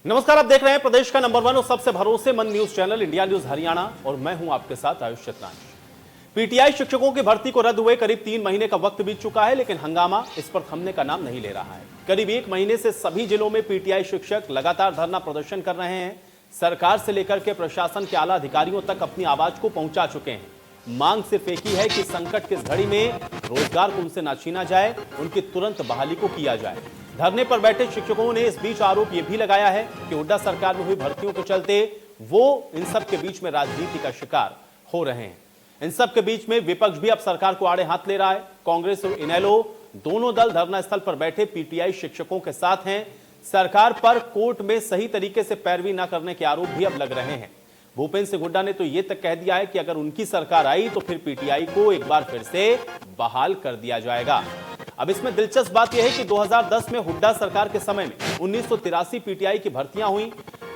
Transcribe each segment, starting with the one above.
नमस्कार, आप देख रहे हैं प्रदेश का नंबर 1 और सबसे भरोसेमंद news channel India news Haryana और मैं हूं आपके साथ आयुष चतरानी। पीटीआई शिक्षकों की भर्ती को रद्द हुए करीब 3 महीने का वक्त बीत चुका है, लेकिन हंगामा इस पर थमने का नाम नहीं ले रहा है। करीब 1 महीने से सभी जिलों में पीटीआई शिक्षक लगातार धरना प्रदर्शन कर रहे हैं। सरकार से लेकर के प्रशासन के आला अधिकारियों तक अपनी आवाज को पहुंचा चुके हैं। मांग सिर्फ एक ही है कि संकट की इस घड़ी में रोजगार को उनसे ना छीना जाए, उनकी तुरंत बहाली को किया जाए। धरने पर बैठे शिक्षकों ने इस बीच आरोप यह भी लगाया है कि हुड्डा सरकार में हुई भर्तियों के चलते वो इन सब के बीच में राजनीति का शिकार हो रहे हैं। इन सब के बीच में विपक्ष भी अब सरकार को आड़े हाथ ले रहा है। कांग्रेस और इनेलो दोनों दल धरना स्थल पर बैठे पीटीआई शिक्षकों के साथ हैं। सरकार पर कोर्ट में सही तरीके से पैरवी न करने के आरोप भी अब लग रहे हैं। भूपेंद्र सिंह हुड्डा ने तो यह तक कह दिया है कि अगर उनकी सरकार आई तो फिर पीटीआई को एक बार फिर से बहाल कर दिया जाएगा। अब इसमें दिलचस्प बात यह है कि 2010 में हुड्डा सरकार के समय में 1983 पीटीआई की भर्तियां हुई।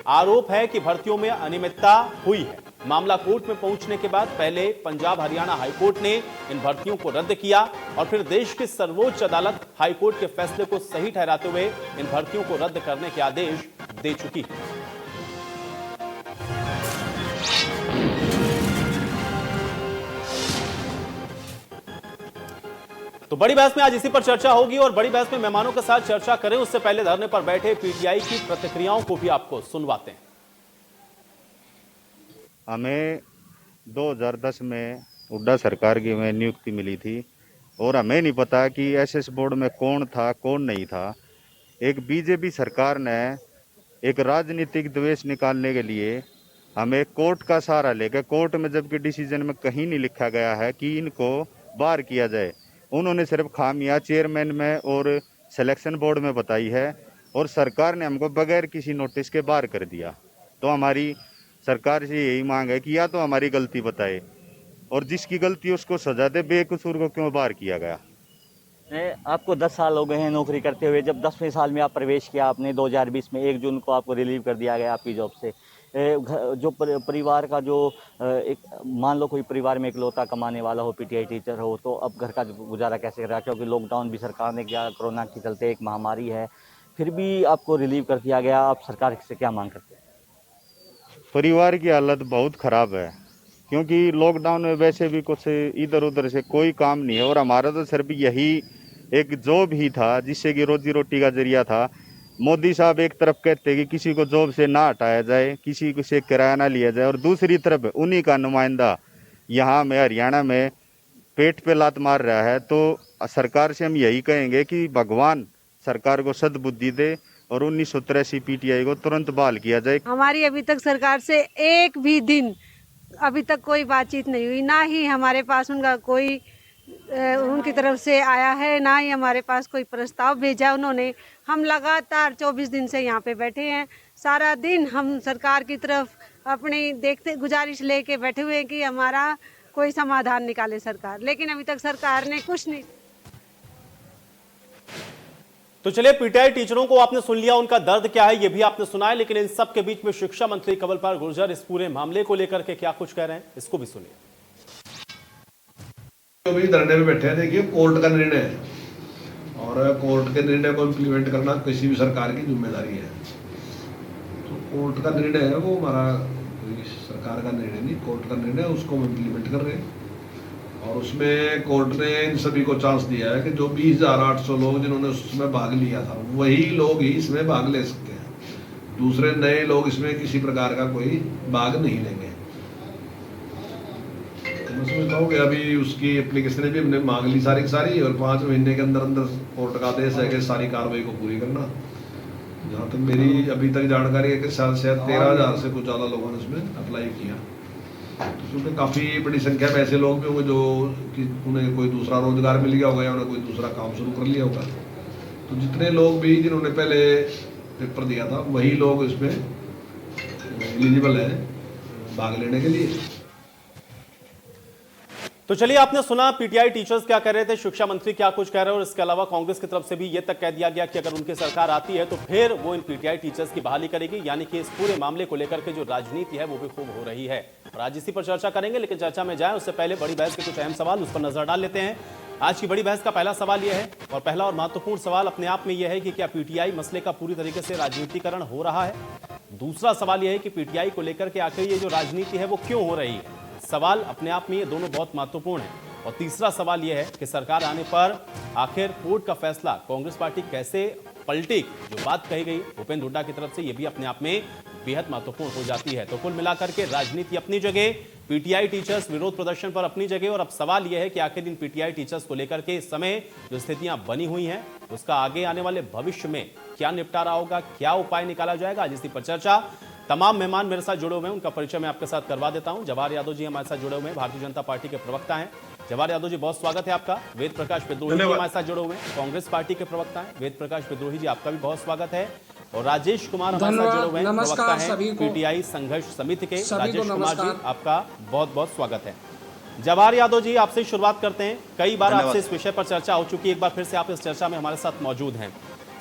आरोप है कि भर्तियों में अनियमितता हुई है। मामला कोर्ट में पहुंचने के बाद पहले पंजाब हरियाणा हाईकोर्ट ने इन भर्तियों को रद्द किया और फिर देश की सर्वोच्च अदालत हाईकोर्ट के फैसले को सही ठहराते हुए इन भर्तियों को रद्द करने के आदेश दे चुकी है। तो बड़ी बहस में आज इसी पर चर्चा होगी और बड़ी बहस में मेहमानों के साथ चर्चा करें उससे पहले धरने पर बैठे पीटीआई की प्रतिक्रियाओं को भी आपको सुनवाते हैं। हमें 2010 में हुड्डा सरकार की में नियुक्ति मिली थी और हमें नहीं पता कि एसएस बोर्ड में कौन था कौन नहीं था। एक बीजेपी सरकार ने एक राजनीतिक द्वेष निकालने के लिए हमें कोर्ट का सहारा लेकर, कोर्ट में जबकि डिसीजन में कहीं नहीं लिखा गया है कि इनको बाहर किया जाए, उन्होंने सिर्फ खामियां चेयरमैन में और सिलेक्शन बोर्ड में बताई है और सरकार ने हमको बगैर किसी नोटिस के बाहर कर दिया। तो हमारी सरकार से यही मांग है कि या तो हमारी गलती बताए और जिसकी गलती उसको सजा दे, बेकसूर को क्यों बाहर किया गया। आपको 10 साल हो गए हैं नौकरी करते हुए। जब 10वें साल में आप प्रवेश किया आपने 2020 में 1 जून को आपको रिलीव कर दिया गया आपकी जॉब से। जो परिवार का जो एक मान लो कोई परिवार में इकलौता कमाने वाला हो, पीटीआई टीचर हो, तो अब घर का गुजारा कैसे कर रहा है? क्योंकि लॉकडाउन भी सरकार ने किया, कोरोना के चलते एक महामारी है, फिर भी आपको रिलीव कर दिया गया। आप सरकार से क्या मांग करते हैं? परिवार की हालत बहुत ख़राब है क्योंकि लॉकडाउन में वैसे भी कुछ इधर उधर से कोई काम नहीं है और हमारा तो सिर्फ यही एक जॉब ही था जिससे कि रोजी रोटी का जरिया था। मोदी साहब एक तरफ कहते कि किसी को जॉब से ना हटाया जाए, किसी को से किराया ना लिया जाए, और दूसरी तरफ उन्हीं का नुमाइंदा यहाँ में हरियाणा में पेट पे लात मार रहा है। तो सरकार से हम यही कहेंगे कि भगवान सरकार को सद्बुद्धि दे और 1983 पीटीआई को तुरंत बहाल किया जाए। हमारी अभी तक सरकार से एक भी दिन अभी तक कोई बातचीत नहीं हुई, ना ही हमारे पास उनका कोई उनकी तरफ से आया है, ना ही हमारे पास कोई प्रस्ताव भेजा उन्होंने। हम लगातार 24 दिन से यहाँ पे बैठे हैं। सारा दिन हम सरकार की तरफ अपनी देखते गुजारिश लेके बैठे हुए हैं कि हमारा कोई समाधान निकाले सरकार, लेकिन अभी तक सरकार ने कुछ नहीं। तो चलिए, पीटीआई टीचरों को आपने सुन लिया, उनका दर्द क्या है ये भी आपने सुना है, लेकिन इन सब के बीच में शिक्षा मंत्री कंवरपाल गुर्जर इस पूरे मामले को लेकर के क्या कुछ कह रहे हैं, इसको भी सुनिए। जो भी धरने में बैठे हैं, देखिए कोर्ट का निर्णय है और कोर्ट के निर्णय को इम्प्लीमेंट करना किसी भी सरकार की जिम्मेदारी है। तो कोर्ट का निर्णय है, वो हमारा सरकार का निर्णय नहीं, कोर्ट का निर्णय, उसको हम इम्प्लीमेंट कर रहे हैं। और उसमें कोर्ट ने इन सभी को चांस दिया है कि जो 20,800 लोग जिन्होंने उसमें भाग लिया था वही लोग ही इसमें भाग ले सकते हैं। दूसरे नए लोग इसमें किसी प्रकार का कोई भाग नहीं लेंगे। मैं समझता हूँ कि अभी उसकी एप्लीकेशन भी हमने मांग ली सारी की सारी, और 5 महीने के अंदर अंदर कोर्ट का आदेश है कि सारी कार्रवाई को पूरी करना। जहाँ तक मेरी अभी तक जानकारी है कि शायद 13,000 से कुछ ज़्यादा लोगों ने इसमें अप्लाई किया। क्योंकि काफ़ी बड़ी संख्या में ऐसे लोग भी होंगे जो कि उन्हें कोई दूसरा रोजगार मिल गया होगा या उन्हें कोई दूसरा काम शुरू कर लिया होगा। तो जितने लोग भी जिन्होंने पहले पेपर दिया था वही लोग इसमें एलिजिबल है भाग लेने के लिए। तो चलिए, आपने सुना पीटीआई टीचर्स क्या कह रहे थे, शिक्षा मंत्री क्या कुछ कह रहे हैं, और इसके अलावा कांग्रेस की तरफ से भी यह तक कह दिया गया कि अगर उनकी सरकार आती है तो फिर वो इन पीटीआई टीचर्स की बहाली करेगी। यानी कि इस पूरे मामले को लेकर के जो राजनीति है वो भी खूब हो रही है और आज इसी पर चर्चा करेंगे। लेकिन चर्चा में जाए उससे पहले बड़ी बहस के कुछ अहम सवाल उस पर नजर डाल लेते हैं। आज की बड़ी बहस का पहला सवाल यह है, और पहला और महत्वपूर्ण सवाल अपने आप में यह है कि क्या पीटीआई मसले का पूरी तरीके से राजनीतिकरण हो रहा है। दूसरा सवाल यह है कि पीटीआई को लेकर के आखिर ये जो राजनीति है वो क्यों हो रही है। सवाल अपने आप में ये दोनों बहुत महत्वपूर्ण है। और तीसरा सवाल यह है कि सरकार आने पर आखिर कोर्ट का फैसला कांग्रेस पार्टी कैसे पलटी, जो बात कही गई भूपेंद्र हुड्डा की तरफ से, ये भी अपने आप में बेहद महत्वपूर्ण हो जाती है। तो कुल मिलाकर के राजनीति अपनी जगह, पीटीआई टीचर्स विरोध प्रदर्शन पर अपनी जगह, और अब सवाल यह है कि आखिर इन पीटीआई टीचर्स को लेकर के इस समय जो स्थितियां बनी हुई हैं उसका आगे आने वाले भविष्य में क्या निपटारा होगा, क्या उपाय निकाला जाएगा, आज इसी पर चर्चा। तमाम मेहमान मेरे साथ जुड़े हुए हैं, उनका परिचय मैं आपके साथ करवा देता हूं। जवाहर यादव जी हमारे साथ जुड़े हुए हैं, भारतीय जनता पार्टी के प्रवक्ता हैं। जवाहर यादव जी, बहुत स्वागत है आपका। वेद प्रकाश विद्रोही जी हमारे साथ जुड़े हुए हैं, कांग्रेस पार्टी के प्रवक्ता हैं। वेद प्रकाश विद्रोही जी, आपका भी बहुत स्वागत है। और राजेश कुमार हमारे साथ जुड़े हुए हैं, प्रवक्ता हैं पीटीआई संघर्ष समिति के। राजेश कुमार जी, आपका बहुत बहुत स्वागत है। जवाहर यादव जी, आपसे शुरुआत करते हैं। कई बार आपसे इस विषय पर चर्चा हो चुकी है, एक बार फिर से आप इस चर्चा में हमारे साथ मौजूद हैं।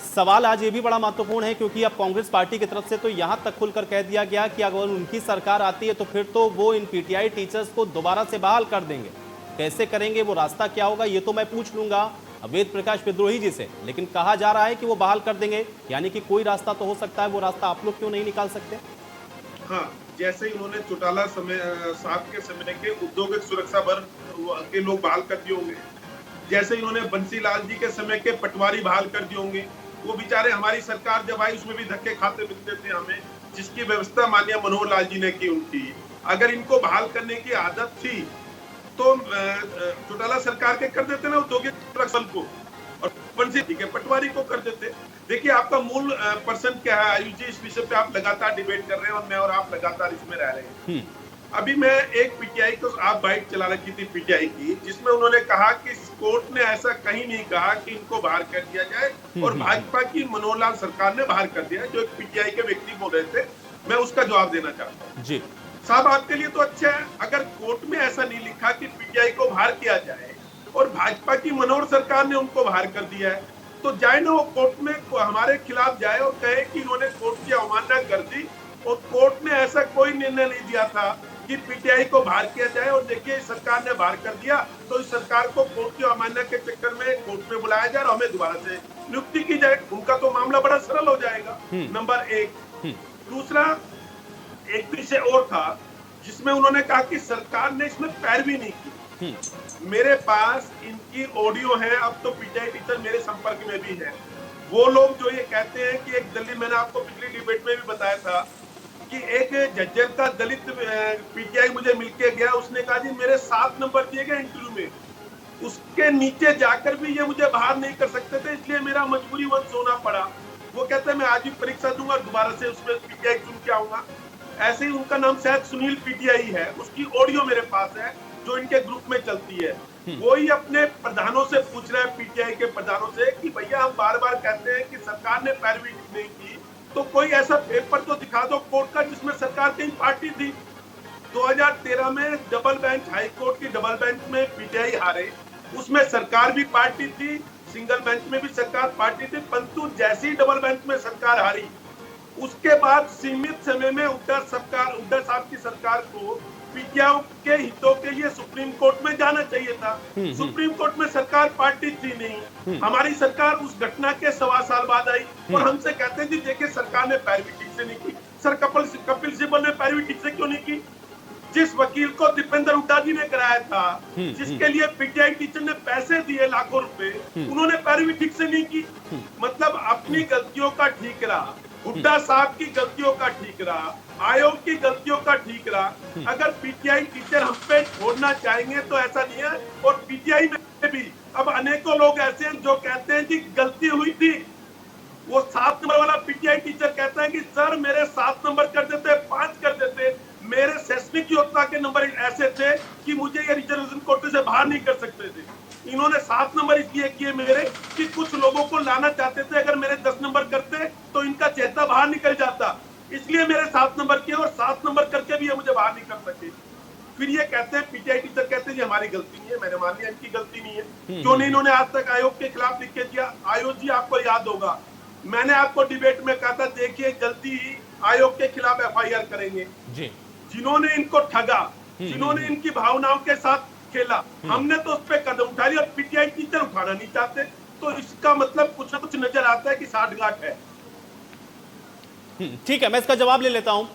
सवाल आज ये भी बड़ा महत्वपूर्ण है क्योंकि अब कांग्रेस पार्टी की तरफ से तो यहां तक खुलकर कह दिया गया कि अगर उनकी सरकार आती है तो फिर तो वो इन पीटीआई टीचर्स को दोबारा से बहाल कर देंगे। कैसे करेंगे, वो रास्ता क्या होगा, ये तो मैं पूछ लूंगा वेद प्रकाश विद्रोही जी से, लेकिन कहा जा रहा है कि वो बहाल कर देंगे, यानी कि कोई रास्ता तो हो सकता है। वो रास्ता आप लोग क्यों नहीं निकाल सकते? हाँ, जैसे ही उन्होंने चौटाला साहब के समय के औद्योगिक सुरक्षा बल के लोग बहाल कर दिए होंगे, जैसे ही उन्होंने बंसीलाल जी के समय के पटवारी बहाल कर दिए होंगे। वो बेचारे, हमारी सरकार जब आई उसमें भी धक्के खाते मिलते थे हमें, जिसकी व्यवस्था माननीय मनोहर लाल जी ने की उनकी। अगर इनको बहाल करने की आदत थी तो चौटाला सरकार के कर देते ना औद्योगिक सुरक्षा को, और बंसी के पटवारी को कर देते। देखिए, आपका मूल पर्सन क्या है आयुष जी, इस विषय पे आप लगातार डिबेट कर रहे हैं और मैं और आप लगातार इसमें रह रहे हैं। अभी मैं एक पीटीआई को आप बाइट चला रखी थी पीटीआई की, जिसमें उन्होंने कहा कि कोर्ट ने ऐसा कहीं नहीं कहा कि इनको बाहर कर दिया जाए, और भाजपा की मनोहर लाल सरकार ने बाहर कर दिया, जो एक पीटीआई के व्यक्ति बोल रहे थे। मैं उसका जवाब देना चाहता हूँ जी। साहब, आपके लिए तो अच्छा है अगर कोर्ट में ऐसा नहीं लिखा कि पीटीआई को बाहर किया जाए और भाजपा की मनोहर सरकार ने उनको बाहर कर दिया है, तो जाए ना वो कोर्ट में हमारे खिलाफ जाए और कहे कि इन्होंने कोर्ट की अवमानना कर दी, और कोर्ट ने ऐसा कोई निर्णय नहीं दिया था कि पीटीआई को बाहर किया जाए। और देखिए, सरकार ने बाहर कर दिया, तो इस सरकार को कोर्ट की अवमानना के चक्कर में कोर्ट में बुलाया जाए और हमें दोबारा से नियुक्ति की जाए। उनका तो मामला बड़ा सरल हो जाएगा, नंबर एक। दूसरा, एक विषय और था जिसमें उन्होंने कहा कि सरकार ने इसमें पैरवी नहीं की। मेरे पास इनकी ऑडियो है, अब तो पीटीआई टीचर मेरे संपर्क में भी है। वो लोग जो ये कहते हैं कि एक दलित, मैंने आपको पिछली डिबेट में भी बताया था कि एक जज्जर का दलित पीटीआई मुझे मिलके गया, उसने कहा जी मेरे 7 नंबर दिए गए इंटरव्यू में, उसके नीचे जाकर भी ये मुझे बाहर नहीं कर सकते थे, इसलिए मेरा मजबूरी वंश होना पड़ा। वो कहते हैं मैं आज भी परीक्षा दूंगा, दोबारा से उसमें पीटीआई चुन के आऊंगा। ऐसे ही उनका नाम शायद सुनील पीटीआई है, उसकी ऑडियो मेरे पास है जो इनके ग्रुप में चलती है। वो ही अपने प्रधानों से पूछ रहा है, पीटीआई के प्रधानों से, कि भैया हम बार बार कहते हैं कि सरकार ने पैरवी नहीं की, तो कोई ऐसा पेपर तो दिखा दो कोर्ट का जिसमें सरकार की पार्टी थी। 2013 में डबल बेंच, हाई कोर्ट की डबल बेंच में पीटीआई हारे, उसमें सरकार भी पार्टी थी, सिंगल बेंच में भी सरकार पार्टी थी, परंतु जैसी डबल बेंच में सरकार हारी, उसके बाद सीमित समय में हुड्डा साहब की सरकार को पीटीआई के हितों के लिए सुप्रीम कोर्ट में जाना चाहिए था। सुप्रीम कोर्ट में सरकार पार्टी थी नहीं। हमारी सरकार उस घटना के 1.25 साल बाद आई और हमसे कहते हैं जी देखिए सरकार ने पैरवी ठीक से नहीं की। सर, कपिल सिब्बल ने पैरवी ठीक से क्यों नहीं की? जिस वकील को दीपेंद्र हुड्डा जी ने कराया था, जिसके लिए पीटीआई टीचर ने पैसे दिए लाखों रुपए, उन्होंने पैरवी ठीक से नहीं की। मतलब अपनी गलतियों का ठीक रहा, हुड्डा साहब की गलतियों का ठीक रहा, आयोग की गलतियों का ठीक रहा। अगर पीटीआई टीचर हम पे छोड़ना चाहेंगे तो ऐसा नहीं है। और पीटीआई में भी अब अनेकों लोग ऐसे हैं जो कहते हैं कि गलती हुई थी। वो 7 नंबर वाला पीटीआई टीचर कहता है कि सर मेरे 7 नंबर कर देते, 5 कर देते, मेरे शैक्षणिक योग्यता के नंबर ऐसे थे कि मुझे ये रिजर्वेशन कोटे से बाहर नहीं कर सकते थे। इन्होंने 7 नंबर इसलिए किए मेरे कि कुछ लोगों को लाना चाहते थे, अगर मेरे 10 नंबर करते तो इनका चेहरा बाहर निकल जाता, इसलिए मेरे 7 नंबर किए और 7 नंबर करके भी ये मुझे बाहर नहीं कर सके। फिर ये कहते हैं पीटीआई टीचर कहते हैं ये हमारी गलती नहीं है। मैंने मान लिया इनकी गलती नहीं है, क्यों नहीं इन्होंने आज तक आयोग के खिलाफ लिख के दिया? आयोग जी आपको याद होगा, मैंने आपको डिबेट में कहा था देखिए जल्दी ही आयोग के खिलाफ एफआईआर करेंगे। जिन्होंने इनको ठगा, जिन्होंने इनकी भावनाओं के साथ खेला। हमने तो उस पर कदम उठा लिया और पीटीआई टीचर उठाना नहीं चाहते, तो इसका मतलब कुछ ना कुछ नजर आता है कि साठगांठ है। ठीक है, मैं इसका जवाब ले लेता हूं।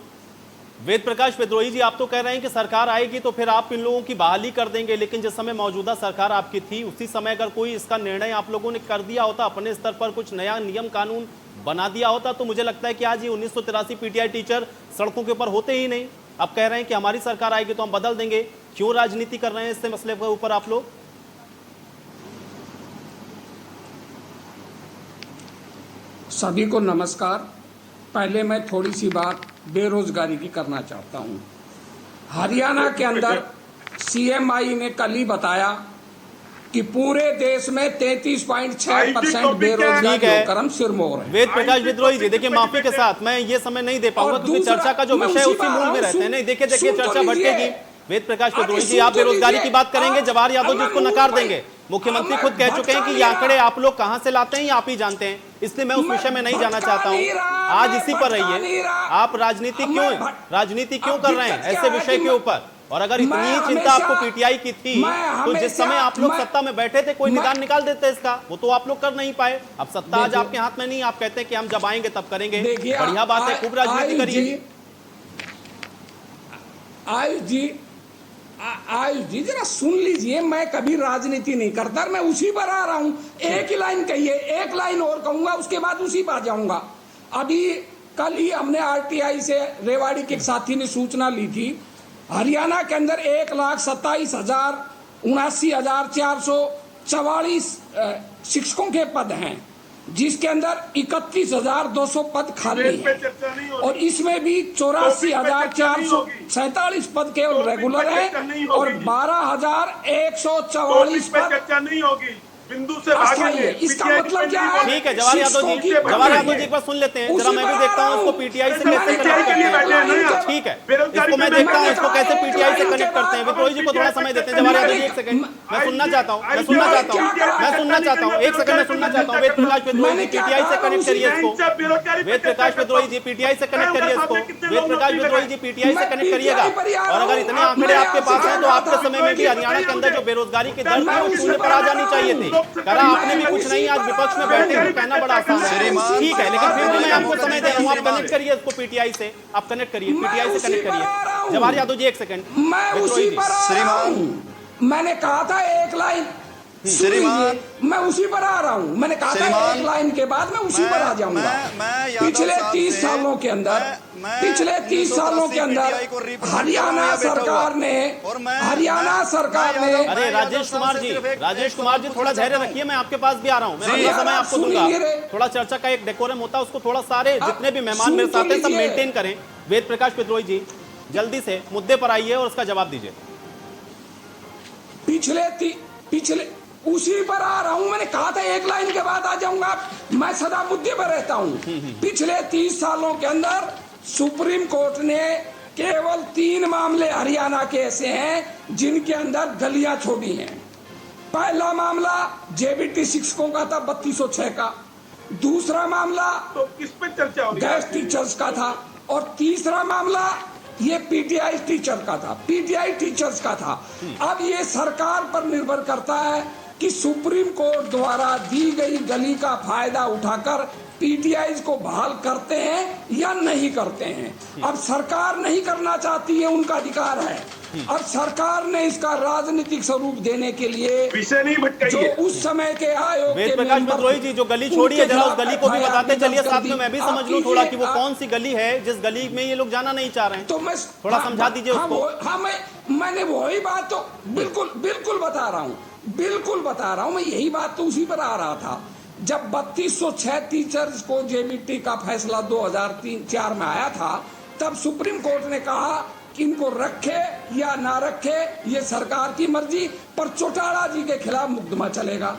वेद प्रकाश विद्रोही जी, आप तो कह रहे हैं कि सरकार आएगी तो फिर आप इन लोगों की बहाली कर देंगे, लेकिन जिस समय मौजूदा सरकार आपकी थी उसी समय अगर कोई इसका निर्णय आप लोगों ने कर दिया होता, अपने स्तर पर कुछ नया नियम कानून बना दिया होता, तो मुझे लगता है कि आज ये 1983 पीटीआई टीचर सड़कों के ऊपर होते ही नहीं। आप कह रहे हैं कि हमारी सरकार आएगी तो हम बदल देंगे। क्यों राजनीति कर रहे हैं इससे मसले के ऊपर आप लोग? सभी को नमस्कार। पहले मैं थोड़ी सी बात बेरोजगारी की करना चाहता हूं। हरियाणा के अंदर सीएमआई ने कल ही बताया कि पूरे देश में 33.6% बेरोजगारी होकर हम सिरमौर हैं। वेद प्रकाश विद्रोही जी, देखिए माफी के साथ मैं ये समय नहीं दे पाऊंगा क्योंकि चर्चा का जो विषय उसी मूल में रहते हैं। नहीं देखिए चर्चा भटकेगी। वेद प्रकाश विद्रोही जी, आप बेरोजगारी की बात करेंगे, जवाहर यादव जी उसको नकार देंगे। मुख्यमंत्री खुद कह चुके हैं कि ये आंकड़े आप लोग कहां से लाते हैं ये आप ही जानते हैं, इसलिए मैं उस विषय में नहीं जाना चाहता हूं। आज इसी पर रहिए। आप राजनीति क्यों कर रहे हैं ऐसे विषय के ऊपर? और अगर इतनी चिंता आपको पीटीआई की थी तो जिस समय आप लोग सत्ता में बैठे थे कोई निदान निकाल देते इसका, वो तो आप लोग कर नहीं पाए। अब सत्ता आज आपके हाथ में नहीं, आप कहते हैं कि हम जब आएंगे तब करेंगे। बढ़िया बात है, खूब राजनीति करिए। आयुष जी जरा सुन लीजिए, मैं कभी राजनीति नहीं करता, मैं उसी पर आ रहा हूं। एक ही लाइन कहिए, एक लाइन और कहूंगा, उसके बाद उसी पर जाऊंगा। अभी कल ही हमने आरटीआई से रेवाड़ी के एक साथी ने सूचना ली थी, हरियाणा के अंदर 1,27,79,444 शिक्षकों के पद हैं, जिसके अंदर 31,200 पद खाली हैं, और इसमें भी 84,447 पद केवल रेगुलर हैं और 12,144 पद नहीं होगी। बिंदु से भागेंगे। इसका मतलब क्या है? ठीक है जवाहर यादव जी, एक बार सुन लेते हैं जरा। मैं भी देखता हूँ इसको पीटीआई से कैसे कनेक्ट करते हैं। ठीक है, इसको मैं देखता हूँ इसको कैसे पीटीआई से कनेक्ट करते हैं। विद्रोही जी को थोड़ा समय देते हैं। जवाहर यादव जी एक सेकंड, मैं सुनना चाहता हूँ, एक सेकंड मैं सुनना चाहता हूँ। वेद प्रकाश विद्रोही जी पीटीआई से कनेक्ट करिए इसको। वेद प्रकाश विद्रोही जी पीटीआई से कनेक्ट करिए इसको। वेद प्रकाश विद्रोही जी पीटीआई से कनेक्ट करिएगा। और अगर इतने आंकड़े आपके पास हैं तो आपके समय में भी हरियाणा के अंदर जो बेरोजगारी की दर थी वो शून्य पर आ जानी चाहिए थी। करा आपने भी कुछ नहीं, आज विपक्ष में बैठे हैं, कहना बड़ा आसान है। ठीक है, लेकिन फिर भी मैं आपको समय दे रहा हूँ। आप कनेक्ट करिए इसको पीटीआई से, आप कनेक्ट करिए, पीटीआई से कनेक्ट करिए। जवाहर यादव जी एक सेकंड, मैंने कहा था एक लाइन, मैं उसी पर आ रहा हूँ। मैंने कहा था एक लाइन के बाद मैं उसी पर आ जाऊंगा। पिछले 30 सालों के अंदर हरियाणा सरकार ने अरे राजेश कुमार जी थोड़ा धैर्य रखिए, मैं आपके पास भी आ रहा हूँ। मैं अपना समय आपको दूंगा। थोड़ा चर्चा का एक डेकोरम होता है, उसको थोड़ा सारे जितने भी मेहमान मेरे साथ हैं सब मेंटेन करें। वेद प्रकाश विद्रोही जी जल्दी से मुद्दे पर आइए और उसका जवाब दीजिए। पिछले उसी पर आ रहा हूं। मैंने कहा था एक लाइन के बाद आ जाऊंगा। मैं सदा मुद्दे पर रहता हूं। पिछले 30 सालों के अंदर सुप्रीम कोर्ट ने केवल 3 मामले हरियाणा के ऐसे हैं जिनके अंदर गलियां छोड़ी हैं। पहला मामला जेबीटी शिक्षकों का था 3206 का, दूसरा मामला तो किस पे चर्चा हो रही है? गैस टीचर्स का था, और तीसरा मामला ये पीटीआई टीचर्स का था। अब ये सरकार पर निर्भर करता है कि सुप्रीम कोर्ट द्वारा दी गई गली का फायदा उठाकर पीटीआई को बहाल करते हैं या नहीं करते हैं। अब सरकार नहीं करना चाहती है, उनका अधिकार है। अब सरकार ने इसका राजनीतिक स्वरूप देने के लिए विषय नहीं भटकाइए। जो उस समय के आयोग वेद प्रकाश विद्रोही जी जो गली छोड़ी है, जरा उस गली को भी बताते चलिए साथ में, मैं भी समझ लूं थोड़ा कि वो कौन सी गली है जिस गली में ये लोग जाना नहीं चाह रहे हैं। तो मैं थोड़ा समझा दीजिए उसको। मैंने वही बात तो बिल्कुल बता रहा हूँ, मैं यही बात तो उसी पर आ रहा था। जब 3206 टीचर्स को जेबीटी का फैसला 2003-4 में आया था, तब सुप्रीम कोर्ट ने कहा कि इनको रखे या ना रखे ये सरकार की मर्जी, पर चौटाला जी के खिलाफ मुकदमा चलेगा।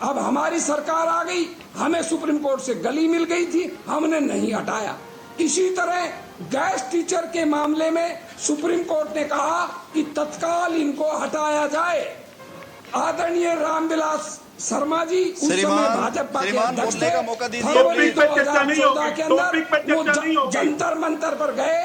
अब हमारी सरकार आ गई, हमें सुप्रीम कोर्ट से गली मिल गई थी, हमने नहीं हटाया। इसी तरह गैस टीचर के मामले में सुप्रीम कोर्ट ने कहा कि तत्काल इनको हटाया जाए। आदरणीय रामविलास शर्मा जी उस समय भाजपा के अध्यक्ष थे। फरवरी 2014 के अंदर वो जंतर मंतर पर गए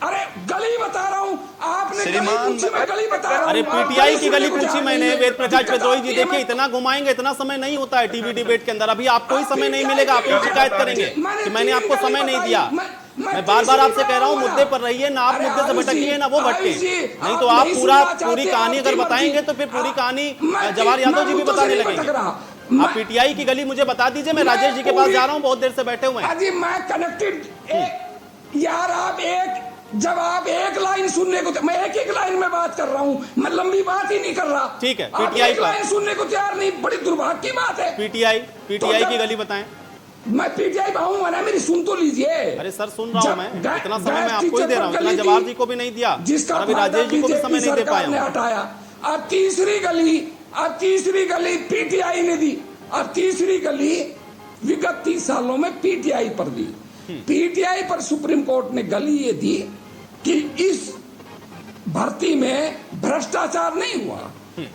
अरे गली बता रहा हूँ, आपने गली पूछी, मैं गली बता रहा हूँ। अरे पीटीआई की गली पूछी मैंने। वेद प्रकाश विद्रोही जी देखिए, इतना घुमाएंगे, इतना समय नहीं होता है टीवी डिबेट के अंदर। अभी आपको ही समय नहीं मिलेगा, आप ही शिकायत करेंगे कि मैंने आपको समय नहीं दिया। मैं बार बार आपसे कह रहा हूँ, मुद्दे पर रहिए ना, आप मुद्दे से भटकिए ना वो भटके। नहीं तो आप पूरी कहानी अगर बताएंगे तो फिर पूरी कहानी जवाहर यादव जी भी बताने लगेंगे। आप पीटीआई की गली मुझे बता दीजिए, मैं राजेश जी के पास जा रहा हूँ, बहुत देर से बैठे हुए हैं। मैं कनेक्टेड यार, जब आप एक लाइन सुनने को, मैं एक लाइन में बात कर रहा हूँ, मैं लंबी बात ही नहीं कर रहा। ठीक है, पीटीआई एक लाइन सुनने को तैयार नहीं, बड़ी दुर्भाग्य की बात है। पीटीआई की गली बताएं। मैं पीटीआई भाऊंगा ना, मेरी सुन तो लीजिए। अरे सर सुन रहा हूँ मैं, इतना समय मैं आपको ही दे रहा हूँ, इतना जवाब जी को भी नहीं दिया, जिसका अभी राजेश जी को भी समय नहीं दे पाया हूँ। हटाया। अब तीसरी गली पीटीआई ने दी, और तीसरी गली विगत 30 सालों में पीटीआई पर दी। पीटीआई पर सुप्रीम कोर्ट ने गली ये दी कि इस भर्ती में भ्रष्टाचार नहीं हुआ,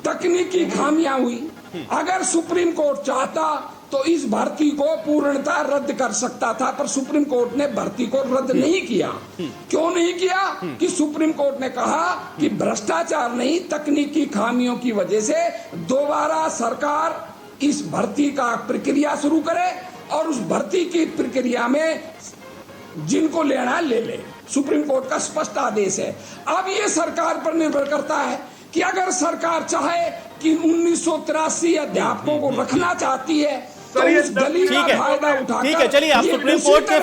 तकनीकी खामियां हुई। अगर सुप्रीम कोर्ट चाहता तो इस भर्ती को पूर्णतः रद्द कर सकता था, पर सुप्रीम कोर्ट ने भर्ती को रद्द नहीं किया। क्यों नहीं किया? कि सुप्रीम कोर्ट ने कहा कि भ्रष्टाचार नहीं, तकनीकी खामियों की वजह से दोबारा सरकार इस भर्ती का प्रक्रिया शुरू करे और उस भर्ती की प्रक्रिया में जिनको लेना है ले ले। सुप्रीम कोर्ट का स्पष्ट आदेश है। अब ये सरकार पर निर्भर करता है कि अगर सरकार चाहे कि 1983 अध्यापकों को रखना चाहती है तो उस गली का फायदा उठाकर, ठीक है, चलिए आप सुप्रीम कोर्ट के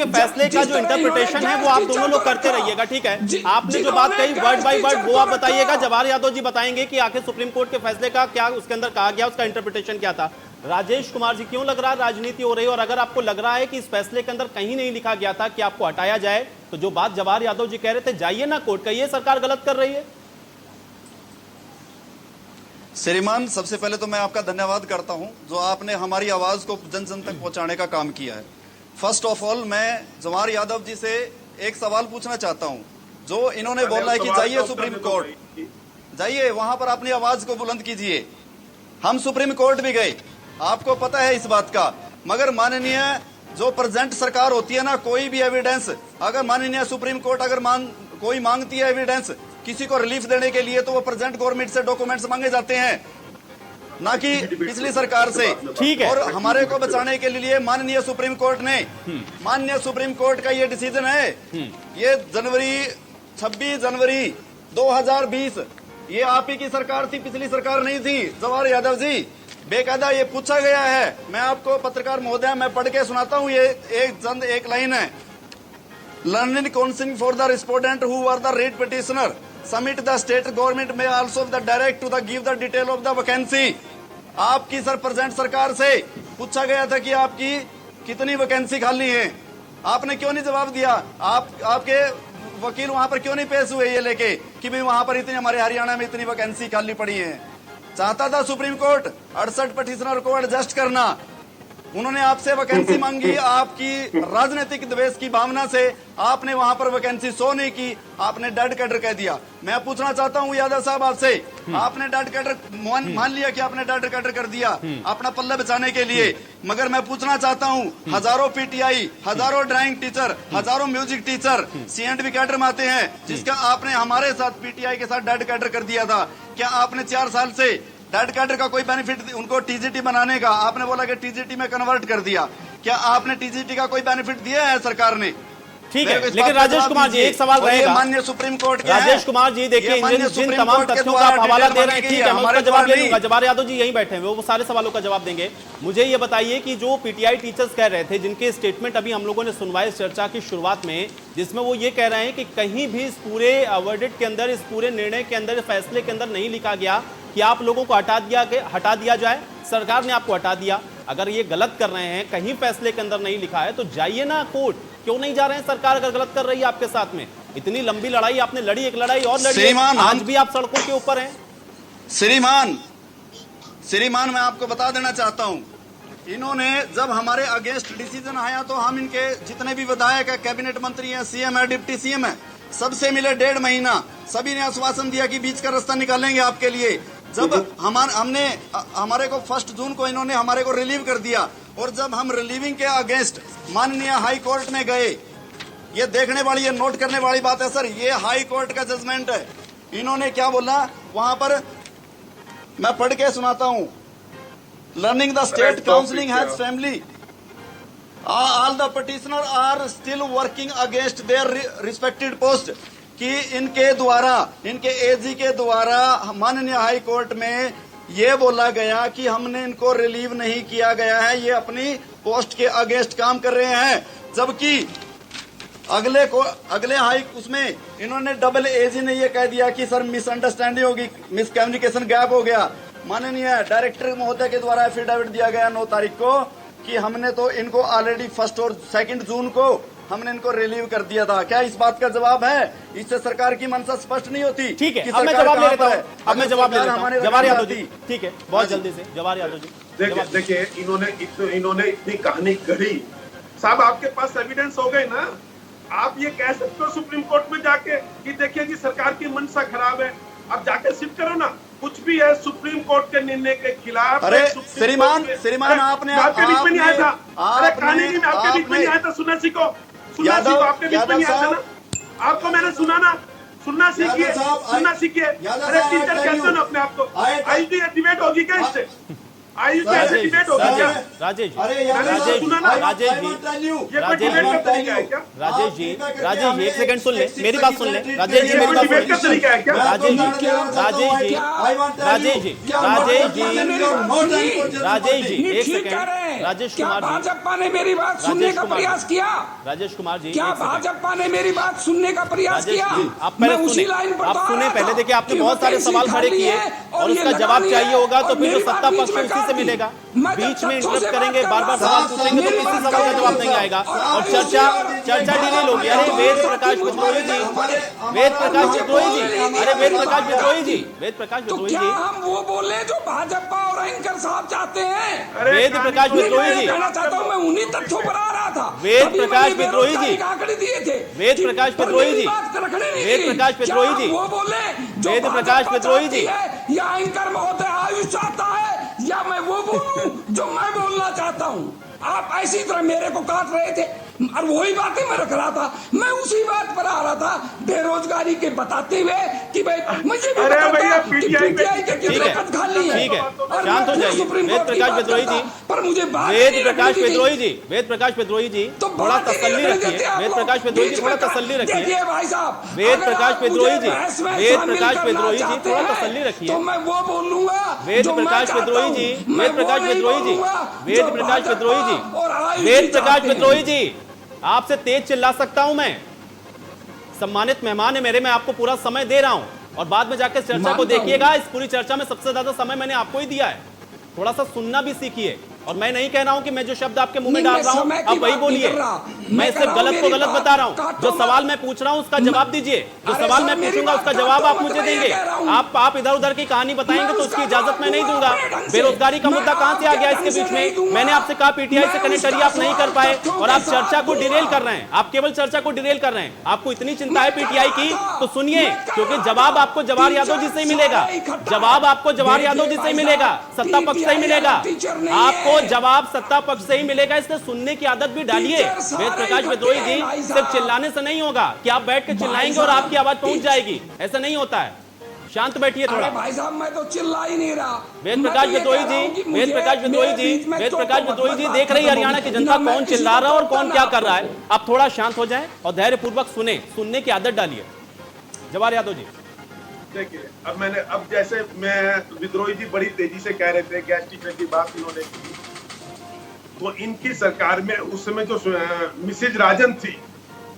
फैसले का जो इंटरप्रिटेशन है वो आप दोनों लोग करते रहिएगा, ठीक है। आपने जो बात कही वर्ड बाय वर्ड वो आप बताइएगा, जवाहर यादव जी बताएंगे कि आखिर सुप्रीम कोर्ट के फैसले का क्या उसके अंदर कहा गया, उसका इंटरप्रिटेशन क्या था। राजेश कुमार जी, क्यों लग रहा है राजनीति हो रही है? और अगर आपको लग रहा है कि इस फैसले के अंदर कहीं नहीं लिखा गया था कि आपको हटाया जाए, तो जो बात जवाहर यादव जी कह रहे थे, जाइए ना कोर्ट, कहिए सरकार गलत कर रही है। श्रीमान, सबसे पहले तो मैं आपका धन्यवाद करता हूं जो आपने हमारी आवाज को जन जन तक पहुंचाने का काम किया है। फर्स्ट ऑफ ऑल मैं जवाहर यादव जी से एक सवाल पूछना चाहता हूं। जो इन्होंने बोला है कि जाइए सुप्रीम कोर्ट, जाइए वहां पर अपनी आवाज को बुलंद कीजिए। हम सुप्रीम कोर्ट भी गए, आपको पता है इस बात का, मगर माननीय जो प्रेजेंट सरकार होती है ना, कोई भी एविडेंस अगर माननीय सुप्रीम कोर्ट अगर कोई मांगती है एविडेंस किसी को रिलीफ देने के लिए, तो वो प्रेजेंट गवर्नमेंट से डॉक्यूमेंट्स मांगे जाते हैं, ना कि पिछली सरकार से। ठीक है। और हमारे को बचाने के लिए माननीय सुप्रीम कोर्ट ने, माननीय सुप्रीम कोर्ट का ये डिसीजन है, ये 26 जनवरी 2020, ये आप ही की सरकार थी, पिछली सरकार नहीं थी जवाहर यादव जी। बेकायदा ये पूछा गया है, मैं आपको पत्रकार महोदय मैं पढ़ के सुनाता हूँ, ये एक लाइन है। Learning counselling for the respondent who are the rate petitioner submit the state government may also the direct to the give the detail of the vacancy. आपकी सर प्रेजेंट सरकार से पूछा गया था कि आपकी कितनी वैकेंसी खाली है, आपने क्यों नहीं जवाब दिया? आपके वकील वहां पर क्यों नहीं पेश हुए ये लेके कि भाई वहां पर इतनी, हमारे हरियाणा में इतनी वैकेंसी खाली पड़ी है? चाहता था सुप्रीम कोर्ट 68 पिटिशनर को एडजस्ट करना, उन्होंने आपसे वैकेंसी मांगी, आपकी राजनीतिक द्वेष की भावना से आपने वहां पर वैकेंसी शो नहीं की, आपने डेड कैडर कह दिया। मैं पूछना चाहता हूं यादव साहब आपसे, आपने डेड कैडर मान लिया कि आपने डेड कैडर कर दिया अपना पल्ला बचाने के लिए, मगर मैं पूछना चाहता हूं हजारों पीटीआई, हजारों ड्राइंग टीचर, हजारों म्यूजिक टीचर C&V कैडर में आते हैं, जिसका आपने हमारे साथ पीटीआई के साथ डेड कैडर कर दिया था। क्या आपने 4 साल से डेड कैडर का कोई बेनिफिट उनको टीजीटी बनाने का, आपने बोला कि टीजीटी में कन्वर्ट कर दिया, क्या आपने टीजीटी का कोई बेनिफिट दिया है सरकार ने? ठीक है, लेकिन राजेश कुमार जी एक सवाल रहेगा। माननीय सुप्रीम कोर्ट राजेश कुमार जी देखिए, जिन तमाम तथ्यों का आप हवाला दे रहे हैं, ठीक है, मैं उसका जवाब ले लूंगा। जवाहर यादव जी यहीं बैठे हैं, वो सारे सवालों का जवाब देंगे। मुझे ये बताइए कि जो पीटीआई टीचर्स कह रहे थे, जिनके स्टेटमेंट अभी हम लोगों ने सुनवाए इस चर्चा की शुरुआत में, जिसमें वो ये कह रहे हैं कि कहीं भी इस पूरे वर्डिक्ट के अंदर, इस पूरे निर्णय के अंदर, फैसले के अंदर नहीं लिखा गया कि आप लोगों को हटा दिया जाए, सरकार ने आपको हटा दिया। अगर ये गलत कर रहे हैं, कहीं फैसले के अंदर नहीं लिखा है, तो जाइए ना कोर्ट, क्यों नहीं जा रहे हैं? सरकार अगर गलत कर रही है आपके साथ में, इतनी लंबी लड़ाई आपने लड़ी, एक लड़ाई और लड़ी, आज भी आप सड़कों के ऊपर हैं। श्रीमान मैं आपको बता देना चाहता हूं, इन्होंने जब हमारे अगेंस्ट डिसीजन आया तो हम इनके जितने भी विधायक है, कैबिनेट मंत्री है, सीएम है, डिप्टी सीएम है, सबसे मिले 1.5 महीना, सभी ने आश्वासन दिया कि बीच का रास्ता निकालेंगे आपके लिए। जब हमारे को 1 जून को इन्होंने हमारे को रिलीव कर दिया, और जब हम रिलीविंग के अगेंस्ट माननीय हाई कोर्ट में गए, ये देखने वाली, ये नोट करने वाली बात है सर। ये हाई कोर्ट का जजमेंट है। इन्होंने क्या बोला वहां पर, मैं पढ़ के सुनाता हूं। Learning the state counselling has family, all the petitioner are still working against their respected post, कि इनके द्वारा, इनके एजी के द्वारा माननीय हाई कोर्ट में ये बोला गया कि हमने इनको रिलीव नहीं किया गया है, ये अपनी पोस्ट के अगेंस्ट काम कर रहे हैं। जबकि अगले हाई उसमें इन्होंने डबल एजी ने ये कह दिया कि सर मिसअंडरस्टैंडिंग होगी, मिसकम्युनिकेशन गैप हो गया। माननीय डायरेक्टर महोदय के द्वारा एफिडेविट दिया गया 9 तारीख को कि हमने तो इनको ऑलरेडी 1 और 2 जून को हमने इनको रिलीव कर दिया था। क्या इस बात का जवाब है? इससे सरकार की मंशा स्पष्ट नहीं होती। ठीक है, अब मैं जवाब ले लेता हूं। अब मैं जवाब ले लेता हूं। जवाहर यादव जी, ठीक है, बहुत जल्दी से जवाहर यादव जी। देखिए इन्होंने इतनी कहानी गढ़ी साहब, आपके पास एविडेंस हो गए ना, आप ये कह सकते हो सुप्रीम कोर्ट में जाके कि देखिए जी सरकार की मंशा खराब है, आप जाके सिद्ध करो ना। कुछ भी है सुप्रीम कोर्ट के निर्णय के खिलाफ। अरे श्रीमान आपने आपके बीच में नहीं आया था, अरे कहानी में आपके बीच में नहीं आया था, सुनना सीखो, आपके बीच में नहीं आया था ना, आपको मैंने सुनना सीखिए, सुनना सीखिए। अरे टीचर कहते हो ना अपने आप को। आई डिबेट होगी क्या इससे? डिबेट होगी क्या? राजेश जी, एक सेकंड सुन ले, मेरी बात सुन ले। राजेश जी, मेरी बात सुन ले। राजेश जी, एक सेकंड। राजेश कुमार जी, भाजपा ने मेरी बात सुनने का प्रयास किया? राजेश कुमार जी, क्या भाजपा ने मेरी बात सुनने का प्रयास किया? आप पहले आप सुने पहले। देखिए, आपने बहुत सारे सवाल खड़े किए और उसका जवाब चाहिए होगा तो फिर जो सत्ता पक्ष है उसी से मिलेगा। बीच में इंटरप्ट करेंगे, बार बार सवाल पूछेंगे तो किसी सवाल का जवाब नहीं आएगा और चर्चा डिले होगी। अरे वेद प्रकाश विद्रोही जी, वेद प्रकाश विद्रोही जी, अरे वेद प्रकाश विद्रोही जी, वेद प्रकाश विद्रोही जी, हम वो बोले जो भाजपा और एंकर साहब चाहते हैं। वेद प्रकाश विद्रोही जी, कहना चाहता हूँ, मैं उन्हीं तथ्यों पर आ रहा था। वेद प्रकाश विद्रोही जी, आंकड़े दिए थे। वेद प्रकाश विद्रोही जी, वेद प्रकाश विद्रोही जी, वो बोले वेद प्रकाश विद्रोही जी, या एंकर महोदय आयुष चाहता है या मैं वो बोलूं जो मैं बोलना चाहता हूं। आप ऐसी तरह मेरे को काट रहे थे और वही बातें मैं रख रहा था। मैं उसी बात पर आ रहा था, बेरोजगारी के बताते हुए कि भाई मुझे पीटीआई के कितने पद खाली हैं। ठीक है, शांत हो जाइए। वेद प्रकाश विद्रोही जी, पर मुझे वेद प्रकाश विद्रोही जी, वेद प्रकाश विद्रोही जी, थोड़ा तसल्ली रखिए। वेद प्रकाश विद्रोही जी, थोड़ा तसल्ली रखिए। भाई साहब, वेद प्रकाश विद्रोही जी, वेद प्रकाश विद्रोही जी, थोड़ा तसल्ली रखिए। तो मैं वो बोलूंगा वेद प्रकाश विद्रोही जी, वेद प्रकाश विद्रोही जी, वेद प्रकाश विद्रोही जी, वेद प्रकाश विद्रोही जी, आपसे तेज चिल्ला सकता हूं मैं? सम्मानित मेहमान है मेरे, मैं आपको पूरा समय दे रहा हूं और बाद में जाकर चर्चा को देखिएगा। इस पूरी चर्चा में सबसे ज्यादा समय मैंने आपको ही दिया है। थोड़ा सा सुनना भी सीखिए। और मैं नहीं कह रहा हूं कि मैं जो शब्द आपके मुंह में डाल रहा हूं आप वही बोलिए। मैं सिर्फ गलत को गलत बता रहा हूं। जो सवाल मैं पूछ रहा हूं उसका जवाब दीजिए। जो सवाल मैं पूछूंगा उसका जवाब आप मुझे देंगे। आप इधर उधर की कहानी बताएंगे तो उसकी इजाजत मैं नहीं दूंगा। बेरोजगारी का मुद्दा कहां से आ गया इसके बीच में? मैंने आपसे कहा पीटीआई से कनेक्ट करिए, आप नहीं कर पाए और आप चर्चा को डिरेल कर रहे हैं। आप केवल चर्चा को डिरेल कर रहे हैं। आपको इतनी चिंता है पीटीआई की तो सुनिए, क्योंकि जवाब आपको जवाहर यादव जी से ही मिलेगा। जवाब आपको जवाहर यादव जी से ही मिलेगा, सत्ता पक्ष से ही मिलेगा। आपको जवाब सत्ता पक्ष से ही मिलेगा, इसलिए सुनने की आदत भी डालिए। वेद प्रकाश विद्रोही जी, सिर्फ चिल्लाने से नहीं होगा कि आप बैठ के चिल्लाएंगे और आपकी आवाज पहुंच जाएगी, ऐसा नहीं होता है। शांत बैठिए थोड़ा। भाई साहब, मैं तो चिल्ला ही नहीं रहा। वेद प्रकाश विद्रोही जी, वेद प्रकाश विद्रोही जी, वेद प्रकाश विद्रोही जी, देख रही हरियाणा की जनता कौन चिल्ला रहा है और कौन क्या कर रहा है। आप थोड़ा शांत हो जाएं और धैर्यपूर्वक सुने, सुनने की आदत डालिए। जवाहर यादव जी, देखिए अब जैसे मैं विद्रोही जी बड़ी तेजी से कह रहे थे गैस टीचर की बात इन्होंने की, तो इनकी सरकार में उस समय जो मिसेज राजन थी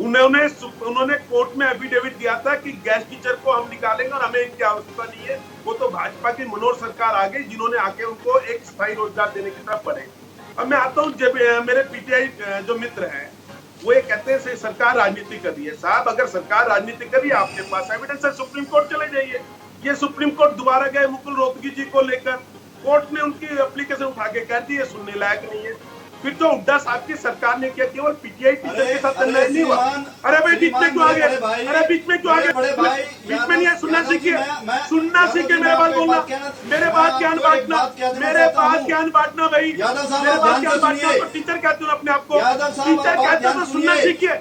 उन्होंने कोर्ट में एफिडेविट दिया था कि गैस टीचर को हम निकालेंगे और हमें इनकी आवश्यकता नहीं है। वो तो भाजपा की मनोहर सरकार आ गई जिन्होंने आके उनको एक स्थायी रोजगार देने की तरफ बढ़े। अब मैं आता हूँ, जब मेरे पीटीआई जो मित्र हैं वो ये कहते हैं सरकार राजनीति कर रही है। साहब, अगर सरकार राजनीति कर रही है, आपके पास एविडेंस है, सुप्रीम कोर्ट चले जाइए। ये सुप्रीम कोर्ट दोबारा गए मुकुल रोहतगी जी को लेकर, कोर्ट ने उनकी एप्लीकेशन उठा के कह दी है सुनने लायक नहीं है। फिर जो हुड्डा साहब की सरकार ने किया, केवल पीटीआई टीचर के साथ अन्याय नहीं हुआ। अरे भाई बीच में क्यों आ गए? अरे बीच में क्यों आ गए? बीच में नहीं है, सुनना सीखिए, सुनना सीखिए। मेरे बात बोलना, मेरे बात ज्ञान बांटना, मेरे बात ज्ञान बांटना भाई, मेरे बात ज्ञान बांटना। तो टीचर कहते हो अपने आप को, टीचर कहते हो तो सुनना सीखिए।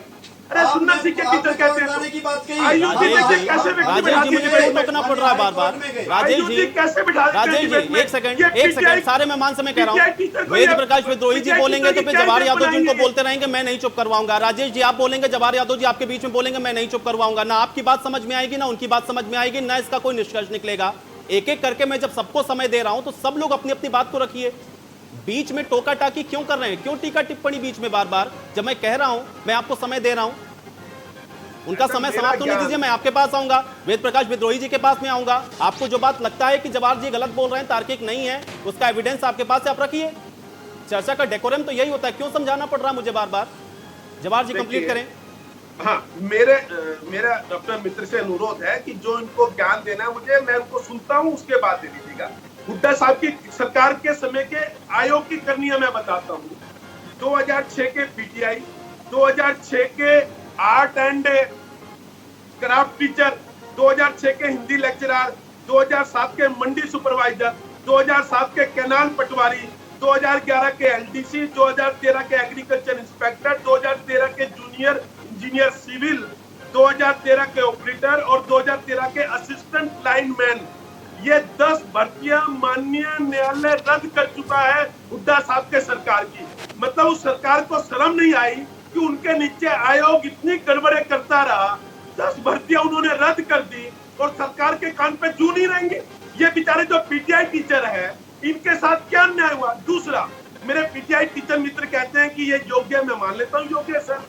अरे सुनना सीखे टीचर कहते हैं की बात कही। आयुष जी देखिए कैसे व्यक्ति राजेश बिठा जी, दिए मुझे गए। क्यों टोकना पड़ रहा है बार बार? राजेश आयुष जी, जी कैसे बिठा दिए राजेश डिबेट जी, में? एक सेकंड, ये एक सेकंड, PTI सारे मैं मान से मैं कह रहा PTI हूँ। टीचर को वेद ये- प्रकाश विद्रोही जी PTI बोलेंगे तो टीचर फिर की जवाहर क्या यादव जी उनको बनाएंगे? बोलते रहेंगे, मैं नहीं चुप करवाऊंगा। राजेश जी आप बोलेंगे, जवाहर यादव जी आपके बीच में बोलेंगे, मैं नहीं चुप करवाऊंगा। ना आपकी बात समझ में आएगी, ना उनकी बात समझ में आएगी, ना इसका कोई निष्कर्ष निकलेगा। एक एक करके मैं जब सबको समय दे रहा हूं तो सब लोग अपनी अपनी बात को रखिए। बीच में टोका टाकी क्यों कर रहे हैं? क्यों टीका टिप्पणी बीच में बार बार? जब मैं कह रहा हूं, मैं आपको समय दे रहा हूं, उनका समय समाप्त होने दीजिए। मैं आपके पास आऊंगा, वेद प्रकाश विद्रोही जी के पास में आऊंगा। आपको जो बात लगता है कि जवाहर जी गलत बोल रहे हैं, तार्किक नहीं है, उसका एविडेंस आपके पास है, आप रखिए। चर्चा का डेकोरम तो यही होता है। क्यों समझाना पड़ रहा है मुझे बार बार? जवाहर जी कंप्लीट करें। हाँ, मेरा डॉक्टर मित्र से अनुरोध है कि जो इनको ज्ञान देना है मुझे, मैं उनको सुनता हूँ, उसके बाद दे दीजिएगा। हुड्डा साहब की सरकार के समय के आयोग की करनियां मैं बताता हूँ। 2006 के पीटीआई, 2006 के आर्ट एंड क्राफ्ट टीचर, 2006 के हिंदी लेक्चरर, 2007 के मंडी सुपरवाइजर, 2007 के कैनाल पटवारी, 2011 के एलडीसी, 2013 के एग्रीकल्चर इंस्पेक्टर, 2013 के जूनियर इंजीनियर सिविल, 2013 के ऑपरेटर और 2013 के असिस्टेंट लाइनमैन। ये 10 भर्तियां माननीय न्यायालय रद्द कर चुका है हुड्डा साहब के सरकार की। मतलब उस सरकार को शर्म नहीं आई कि उनके नीचे आयोग इतनी गड़बड़े करता रहा, 10 भर्तियां उन्होंने रद्द कर दी और सरकार के कान पे जू नहीं रहेंगे। ये बेचारे जो पीटीआई टीचर है, इनके साथ क्या अन्याय हुआ? दूसरा, मेरे पीटीआई टीचर मित्र कहते हैं कि ये योग्य है, मैं मान लेता हूँ योग्य है सर।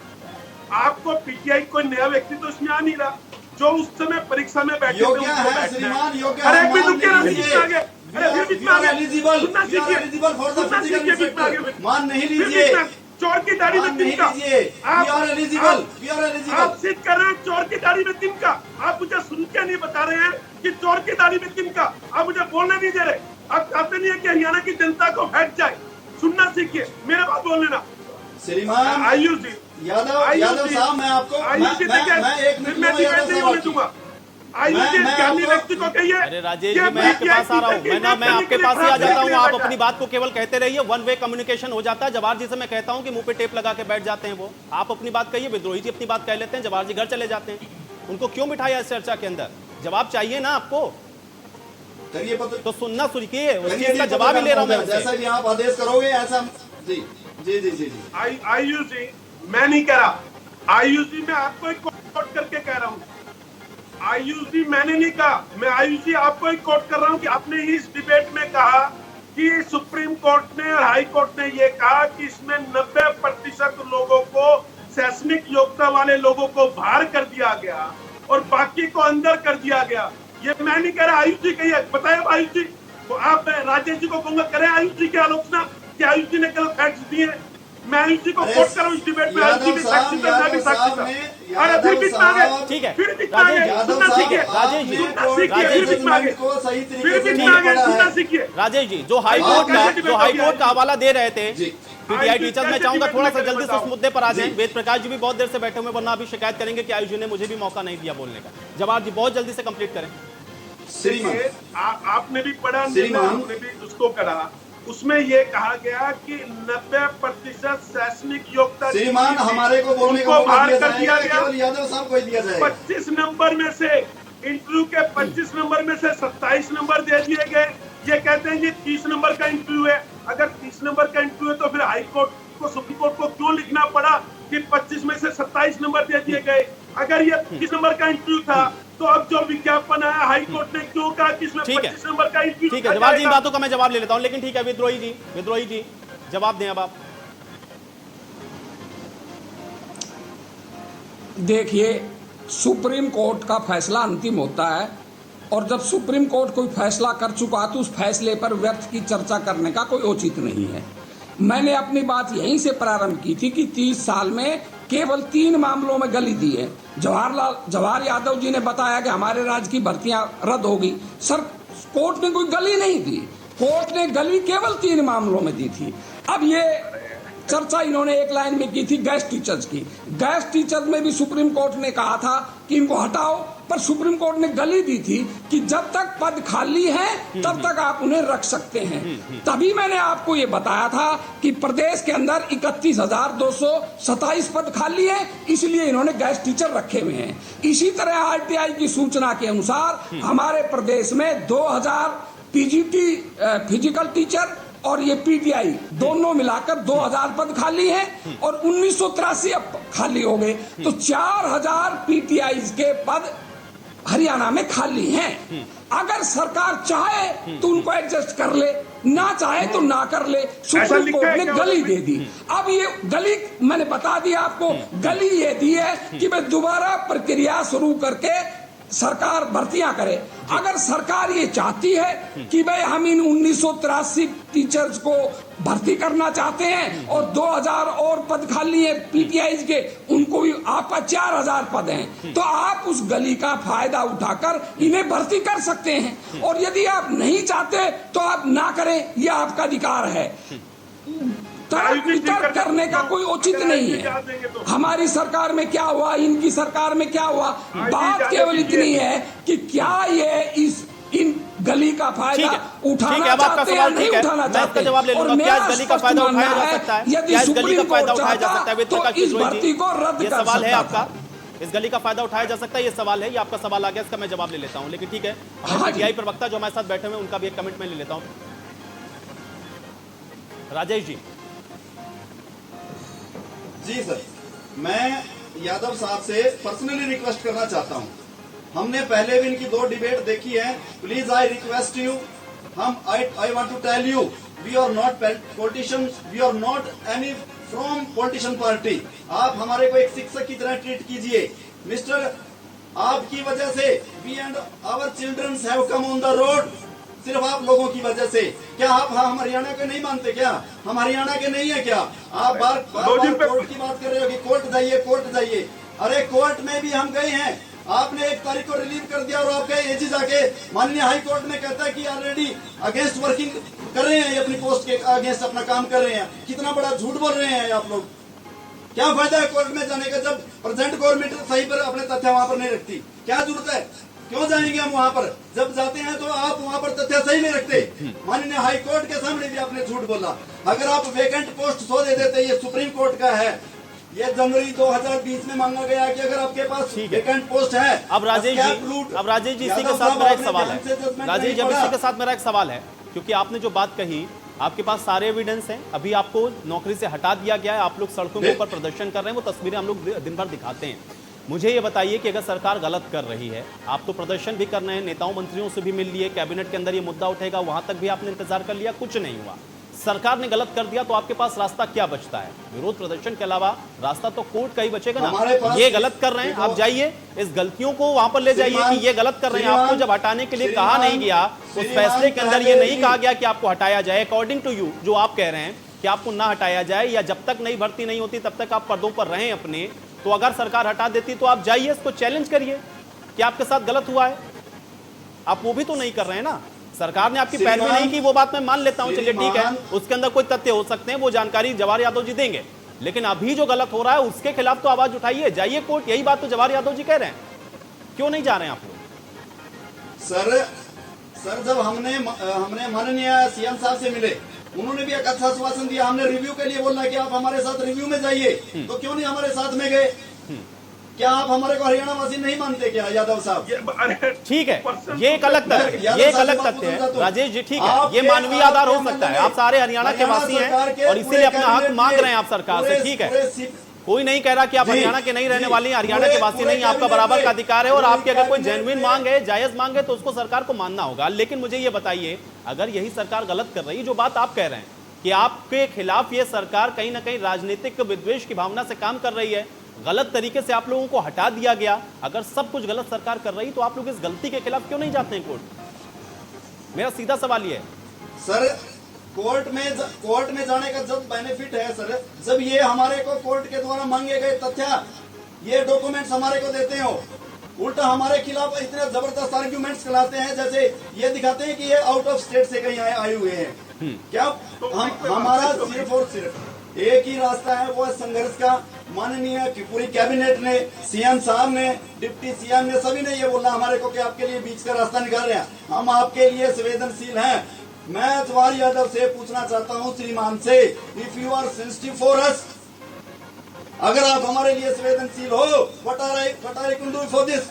आपको पीटीआई कोई नया व्यक्ति तो इसमें आ नहीं रहा, जो उस समय परीक्षा में बैठे थे योग्य उनको है बैठना श्रीमान, योग्य अरे है, एक मिनट मान रुकिए ना, लीजिए। बीच में आ गए। अरे फिर बीच में आ गए। eligible, सुनना you are सीखिए, eligible for the सुनना physical सीखिए, बीच में आ inspector। गए। मान नहीं फिर लीजिए, बीच में, चोर की दाढ़ी में मान नहीं तिनका। लीजिए। आप- You are eligible, आप- you are eligible। आप सिद्ध कर रहे हैं चोर की दाढ़ी में तिनका। आप मुझे सुन के नहीं बता रहे हैं कि चोर की दाढ़ी में तिनका। आप मुझे बोलने नहीं दे रहे। आप चाहते नहीं है कि हरियाणा की जनता को हट जाए। सुनना सीखिए, मेरे बात बोल लेना। श्रीमान आयुष जी, यादव साहब, मैं आपको आयुष जी मैं देखिए, एक मिनट मैं यादव डिबेट नहीं साहब होने दूंगा। आयुष जी मैं ज्ञानी आपको- व्यक्ति को कहिए। अरे राजेश कि जी, मैं आपके पास आ रहा हूँ। मैं आपके पास ही आ जाता हूँ। आप अपनी बात को केवल कहते रहिए, वन वे कम्युनिकेशन हो जाता है। जवाहर जी से मैं कहता हूँ कि मुंह पे टेप लगा के बैठ जाते हैं वो। आप अपनी बात कहिए, विद्रोही जी अपनी बात कह लेते हैं, जवाहर जी घर चले जाते हैं। उनको क्यों बिठाया इस चर्चा के अंदर? जवाब चाहिए ना आपको, करिए पत्र, तो सुनना सुनिए, उस करिए चीज का जवाब ही ले रहा हूँ मैं जैसा उनसे। भी आप आदेश करोगे ऐसा। जी जी जी जी जी। आयुष जी, मैं नहीं कह रहा। आयुष जी, मैं आपको एक कोट करके कह रहा हूँ। आयुष जी, मैंने नहीं कहा। मैं आयुष जी आपको एक कोट कर रहा हूँ कि आपने इस डिबेट में कहा कि सुप्रीम कोर्ट ने और हाई कोर्ट ने ये कहा कि इसमें 90% लोगों को, शैक्षणिक योग्यता वाले लोगों को बाहर कर दिया गया और बाकी को अंदर कर दिया गया। ये मैं नहीं कह रहा, आयुष जी कहिए। बताए आयुष जी, तो आप राजेश जी को कहूंगा, करें आयुष जी की आलोचना कि आयुष जी ने गलत फैक्ट्स दिए। मैं आयुष जी को कोट कर रहा हूँ इस डिबेट में। आयुष जी भी साक्षी था, मैं भी साक्षी था। अरे फिर बीच में आ गए। ठीक है, फिर बीच में आ गए। सुनना सीखिए, राजेश जी, सुनना सीखिए, फिर बीच में आ गए। को सही फिर तरीके से बीच में नहीं आ गए, पढ़ा सुनना है। सीखिए। राजेश जी, जो हाई कोर्ट का हवाला दे रहे थे जी। पीटीआई टीचर, मैं चाहूंगा थोड़ा सा जल्दी से उस बताओ। मुद्दे पर आ जाएं। वेद प्रकाश जी भी बहुत देर से बैठे हुए, वरना अभी शिकायत करेंगे कि आयुष जी ने मुझे भी मौका नहीं दिया बोलने का। जवाहर जी बहुत जल्दी से कंप्लीट करें। श्रीमान, आपने भी पढ़ा, श्रीमान, आपने भी उसको करा। उसमें ये कहा गया कि 90% शैक्षणिक योग्यता श्रीमान, हमारे को बोलने उनको को बाहर दिया कर दिया जाएगा, गया। केवल यादव साहब को ही दिया जाएगा। 25 नंबर में से, इंटरव्यू के 25 नंबर में से 27 नंबर दे दिए गए। ये कहते हैं ये 30 नंबर का इंटरव्यू है। अगर 30 नंबर का इंटरव्यू है तो फिर हाई कोर्ट को, सुप्रीम कोर्ट को क्यों लिखना पड़ा कि 25 में से 27 नंबर दे दिए गए? अगर ये 30 नंबर का इंटरव्यू था तो अब जो विज्ञापन आया, हाई कोर्ट ने क्यों कहा कि इसमें ठीक है। 25 नंबर का इंटरव्यू? ठीक है, जवाहर जी, इन बातों का मैं जवाब ले लेता हूं, लेकिन ठीक है विद्रोही जी जवाब दें अब आप। देखिए, सुप्रीम कोर्ट का फैसला अंतिम होता है और जब सुप्रीम कोर्ट कोई फैसला कर चुका तो उस फैसले पर व्यर्थ की चर्चा करने का कोई औचित्य नहीं है। मैंने अपनी बात यहीं से प्रारंभ की थी कि 30 साल में केवल 3 मामलों में गली दी है। जवाहर यादव जी ने बताया कि हमारे राज्य की भर्तियां रद्द होगी। सर, कोर्ट ने कोई गली नहीं दी, कोर्ट ने गली केवल 3 मामलों में दी थी। अब ये चर्चा इन्होंने एक लाइन में की थी गैस टीचर्स की। गैस टीचर्स में भी सुप्रीम कोर्ट ने कहा था कि इनको हटाओ पर सुप्रीम कोर्ट ने गली दी थी कि जब तक पद खाली है तब तक आप उन्हें रख सकते हैं। तभी मैंने आपको ये बताया था कि प्रदेश के अंदर 31,227 पद खाली है, इसलिए इन्होंने गेस्ट टीचर रखे हुए हैं। इसी तरह आरटीआई की सूचना के अनुसार हमारे प्रदेश में 2000 पीजीटी फिजिकल टीचर और ये पीटीआई दोनों मिलाकर 2000 पद खाली हैं और 1983 अब खाली हो गए, तो 4000 पीटीआई के पद हरियाणा में खाली हैं। अगर सरकार चाहे तो उनको एडजस्ट कर ले, ना चाहे तो ना कर ले। सुप्रीम कोर्ट ने गली दे दी। अब ये गली मैंने बता दिया आपको, गली ये दी है कि मैं दोबारा प्रक्रिया शुरू करके सरकार भर्तियां करे। अगर सरकार ये चाहती है कि भाई हम इन 1983 टीचर्स को भर्ती करना चाहते हैं और 2000 और पद खाली है पीटीआई के, उनको भी आपका 4000 पद हैं, तो आप उस गली का फायदा उठाकर इन्हें भर्ती कर सकते हैं। और यदि आप नहीं चाहते तो आप ना करें, यह आपका अधिकार है। वितर्क करने का कोई उचित नहीं है। हमारी सरकार में क्या हुआ, इनकी सरकार में क्या हुआ, बात केवल इतनी है कि क्या ये इन गली का फायदा उठाना चाहते हैं या नहीं उठाना चाहते। जवाब ले लूंगा, क्या इस गली का फायदा उठाया जा सकता है? यदि सुप्रीम कोर्ट चाहता तो इस भर्ती को रद्द कर सवाल है सकता आपका, इस गली का फायदा उठाया जा सकता है, ये सवाल है, ये आपका सवाल आ गया, इसका मैं जवाब ले लेता हूं। लेकिन ठीक है, पीटीआई प्रवक्ता जो हमारे साथ बैठे हुए उनका भी एक कमेंट में ले लेता हूं। राजेश जी। जी सर, मैं यादव साहब से पर्सनली रिक्वेस्ट करना चाहता हूं। हमने पहले भी इनकी 2 डिबेट देखी है। Please I request you, I want to tell you, we are not politicians, we are not any from politician party. आप हमारे को एक शिक्षक की तरह ट्रीट कीजिए। मिस्टर, आपकी वजह से we and our childrens have come on the road, सिर्फ आप लोगों की वजह से। क्या आप हम हरियाणा के नहीं मानते क्या? हम हरियाणा के नहीं है क्या? आप बार कोर्ट की बात कर रहे हो कि कोर्ट जाइए, कोर्ट जाइए। अरे कोर्ट में भी हम गए हैं। आपने 1 तारीख को रिलीव कर दिया और आप गए एजी जाके, माननीय हाई कोर्ट में कहता है कि ऑलरेडी अगेंस्ट वर्किंग कर रहे हैं, अपनी पोस्ट के अगेंस्ट अपना काम कर रहे हैं। कितना बड़ा झूठ बोल रहे हैं आप लोग। क्या फायदा है कोर्ट में जाने का जब प्रेजेंट गवर्नमेंट सही पर अपने तथ्य वहां पर नहीं रखती? क्या जरूरत है? क्यों जाएंगे हम वहां पर? जब जाते हैं तो आप वहां पर तथ्य सही नहीं रखते। माननीय हाई कोर्ट के सामने भी आपने झूठ बोला। अगर आप वेकेंट पोस्ट 100 दे देते, ये सुप्रीम कोर्ट का है, ये जनवरी 2020 में मांगा गया कि अगर आपके पास वेकेंट पोस्ट है। अब राजेश जी इसी के साथ मेरा एक सवाल है। राजेश जी, अब इसी के साथ मेरा एक सवाल है, क्योंकि आपने जो बात कही, आपके पास सारे एविडेंस हैं। अभी आपको नौकरी से हटा दिया गया है, आप लोग सड़कों के ऊपर प्रदर्शन कर रहे हैं, वो तस्वीरें हम लोग दिन भर दिखाते हैं। मुझे ये बताइए कि अगर सरकार गलत कर रही है, आप तो प्रदर्शन भी कर रहे हैं, नेताओं मंत्रियों से भी मिल लिए, कैबिनेट के अंदर ये मुद्दा उठेगा, वहां तक भी आपने इंतजार कर लिया, कुछ नहीं हुआ। सरकार ने गलत कर दिया तो आपके पास रास्ता क्या बचता है? विरोध प्रदर्शन के अलावा रास्ता तो कोर्ट का ही बचेगा ना। ये गलत कर रहे हैं, आप जाइए, इस गलतियों को वहां पर ले जाइए कि ये गलत कर रहे हैं। आपको जब हटाने के लिए कहा नहीं गया, उस फैसले के अंदर ये नहीं कहा गया कि आपको हटाया जाए। अकॉर्डिंग टू यू, जो आप कह रहे हैं कि आपको ना हटाया जाए या जब तक नई भर्ती नहीं होती तब तक आप पर्दों पर रहें अपने, तो अगर सरकार हटा देती तो आप जाइए, इसको चैलेंज करिए कि आपके साथ गलत हुआ है। आप वो भी तो नहीं कर रहे हैं ना। सरकार ने आपकी पैरवी नहीं की, वो बात मैं मान लेता हूं, चलिए ठीक है, उसके अंदर कोई तथ्य हो सकते हैं, वो जानकारी जवाहर यादव जी देंगे, लेकिन अभी जो गलत हो रहा है उसके खिलाफ तो आवाज उठाइए, जाइए कोर्ट। यही बात तो जवाहर यादव जी कह रहे हैं, क्यों नहीं जा रहे हैं आप लोग? सर जब हमने माननीय सीएम साहब से मिले, उन्होंने भी एक अच्छा आश्वासन दिया। हमने रिव्यू के लिए बोला कि आप हमारे साथ रिव्यू में जाइए, तो क्यों नहीं हमारे साथ में गए? क्या आप हमारे को हरियाणा वासी नहीं मानते क्या यादव साहब? ठीक है, ये एक अलग तथ्य है, ये एक अलग तथ्य है राजेश जी, ठीक है, ये मानवीय आधार हो सकता है। आप सारे हरियाणा के वासी हैं और इसीलिए अपना हक मांग रहे हैं आप सरकार से, ठीक है। कोई नहीं कह रहा कि आप हरियाणा के नहीं रहने वाले हैं, हरियाणा के वासी नहीं, आपका बराबर का अधिकार है। और आपकी अगर कोई जेन्युइन मांग है, जायज मांग है, तो उसको सरकार को मानना होगा। लेकिन मुझे ये बताइए, अगर यही सरकार गलत कर रही है, जो बात आप कह रहे हैं कि आपके खिलाफ ये सरकार कहीं ना कहीं राजनीतिक विद्वेष की भावना से काम कर रही है, गलत तरीके से आप लोगों को हटा दिया गया, अगर सब कुछ गलत सरकार कर रही तो आप लोग इस गलती के खिलाफ क्यों नहीं जाते हैं कोर्ट? मेरा सीधा सवाल ये है सर। कोर्ट में जाने का जब बेनिफिट है सर, जब ये हमारे को कोर्ट के द्वारा मांगे गए तथ्य, ये डॉक्यूमेंट्स हमारे को देते हो, उल्टा हमारे खिलाफ इतने जबरदस्त आर्ग्यूमेंट्स चलाते हैं, जैसे ये दिखाते हैं कि ये आउट ऑफ स्टेट से कहीं आए हुए हैं। क्या हमारा सिर्फ और सिर्फ एक ही रास्ता है, वो है संघर्ष का। माननीय पूरी कैबिनेट ने, सीएम साहब ने, डिप्टी सीएम ने, सभी ने ये बोला हमारे को कि आपके लिए बीच का रास्ता निकाल रहे हैं, हम आपके लिए संवेदनशील हैं। मैं जवाहर यादव से पूछना चाहता हूं श्रीमान से, if you are sensitive for us, अगर आप हमारे लिए संवेदनशील हो, what are I can do for this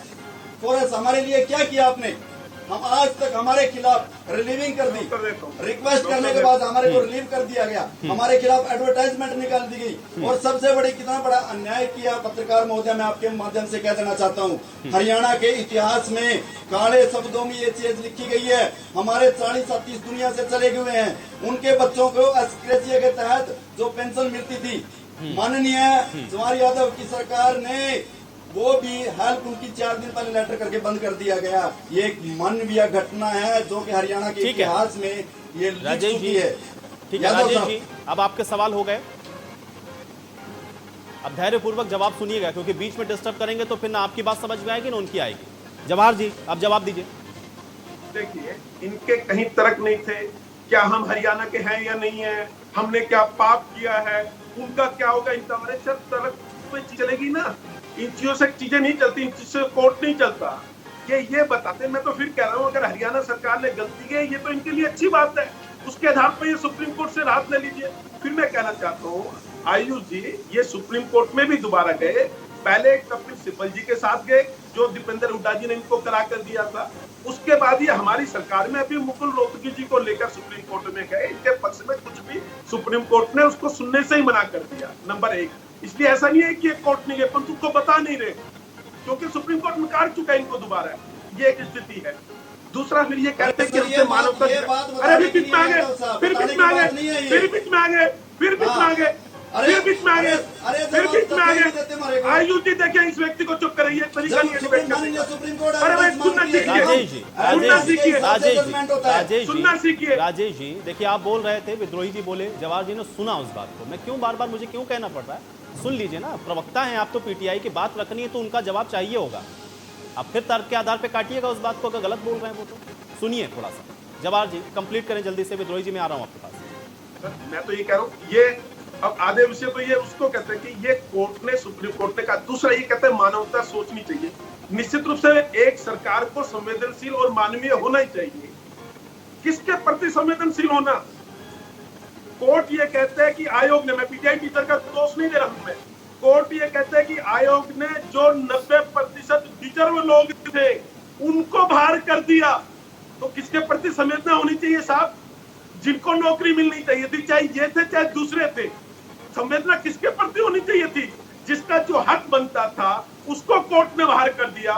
for us, हमारे लिए क्या किया आपने? हम आज तक हमारे खिलाफ रिलीविंग कर दी, रिक्वेस्ट करने के बाद हमारे को रिलीव कर दिया गया, हमारे खिलाफ एडवर्टाइजमेंट निकाल दी गई, और सबसे बड़ी कितना बड़ा अन्याय किया पत्रकार महोदय, मैं आपके माध्यम से कह देना चाहता हूँ, हरियाणा के इतिहास में काले शब्दों में ये चीज लिखी गई है। हमारे 40-30 दुनिया से चले हुए हैं, उनके बच्चों को एसक्रेचिया के तहत जो पेंशन मिलती थी, माननीय जवाहर यादव की सरकार ने वो भी हेल्प उनकी 4 दिन पहले लेटर करके बंद कर दिया गया। ये एक मानवीय घटना है जो कि हरियाणा के इतिहास में ये राजेश जी है। ठीक है राजेश जी, अब आपके सवाल हो गए, अब धैर्यपूर्वक जवाब सुनिएगा, क्योंकि बीच में डिस्टर्ब करेंगे तो फिर ना आपकी बात समझ में आएगी ना उनकी आएगी। जवाहर जी आप जवाब दीजिए। देखिए, इनके कहीं तर्क नहीं थे, क्या हम हरियाणा के हैं या नहीं है, हमने क्या पाप किया है, उनका क्या होगा, इनका हमारे सब तर्क पे चलेगी ना। इन चीजों से चीजें नहीं चलती, इन चीजों से कोर्ट नहीं चलता। ये बताते, मैं तो फिर कह रहा हूँ, अगर हरियाणा सरकार ने गलती की, ये तो इनके लिए अच्छी बात है, उसके आधार पर ये सुप्रीम कोर्ट से राहत ले लीजिए। फिर मैं कहना चाहता हूँ आयुष जी, ये सुप्रीम कोर्ट में भी दोबारा गए, पहले कपिल सिब्बल जी के साथ गए, जो दीपेंद्र हुड्डा जी ने इनको करा कर दिया था, उसके बाद ये हमारी सरकार में अभी मुकुल रोहतगी जी को लेकर सुप्रीम कोर्ट में गए, इनके पक्ष में कुछ भी सुप्रीम कोर्ट ने उसको सुनने से ही मना कर दिया, नंबर 1। इसलिए ऐसा नहीं है कि ये कोर्ट नहीं है, पर तुमको बता नहीं रहे, क्योंकि सुप्रीम कोर्ट में काट चुका है इनको दोबारा, ये एक स्थिति है। दूसरा, फिर ये कहते हैं कि हमसे मानवता, अरे बीच में आ गए, फिर बीच में आ गए, फिर बीच में आ गए, फिर बीच में आ गए, फिर बीच में आ गए, फिर बीच में आ गए। आयुष जी देखिए, इस व्यक्ति को चुप कराइए, तरीका नहीं है डिबेट करने का। अरे भाई सुनना सीखिए, राजेश जी, सुनना सीखिए, सुनना सीखिए। राजेश जी देखिए, आप बोल रहे थे, विद्रोही जी बोले, जवाहर जी ने सुना उस बात को, मैं क्यों बार बार मुझे क्यों कहना पड़ रहा है? सुन लीजिए ना, प्रवक्ता हैं आप, तो पीटीआई की बात रखनी है तो उनका जवाब चाहिए होगा। आप फिर तर्क के आधार पे काटिएगा उस बात को, अगर गलत बोल रहे हैं वो तो सुनिए थोड़ा सा। जवाहर जी कंप्लीट करें जल्दी से, विद्रोही जी मैं आ रहा हूँ आपके पास। मैं तो ये कह रहा हूँ, ये अब आधे विषय तो ये उसको कहते हैं कि ये कोर्ट ने, सुप्रीम कोर्ट ने कहा। दूसरा ये कहते हैं मानवता सोचनी चाहिए। निश्चित रूप से एक सरकार को संवेदनशील और मानवीय होना ही चाहिए। किसके प्रति संवेदनशील होना? कोर्ट ये कहते हैं कि आयोग ने, मैं पीटीआई टीचर का दोष नहीं दे रहा हूं मैं, कोर्ट ये कहते हैं कि आयोग ने जो 90% डिजर्व लोग थे उनको बाहर कर दिया। तो किसके प्रति संवेदना होनी चाहिए साहब? जिनको नौकरी मिलनी चाहिए थी, चाहे ये थे चाहे दूसरे थे। संवेदना किसके प्रति होनी चाहिए थी? जिसका जो हक बनता था उसको कोर्ट ने बाहर कर दिया।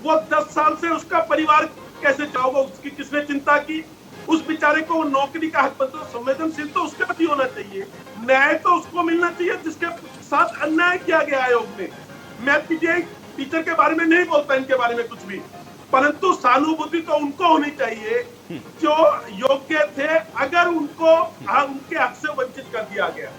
वो 10 साल से उसका परिवार कैसे जाओगा, उसकी किसने चिंता की? उस बेचारे को नौकरी का हक बनता, संवेदनशील तो उसके प्रति होना चाहिए। न्याय तो उसको मिलना चाहिए जिसके साथ अन्याय किया गया आयोग ने। मैं पीटीआई टीचर के बारे में नहीं बोलता, इनके बारे में कुछ भी, परंतु सहानुभूति तो उनको होनी चाहिए जो योग्य थे। अगर उनको उनके हक से वंचित कर दिया गया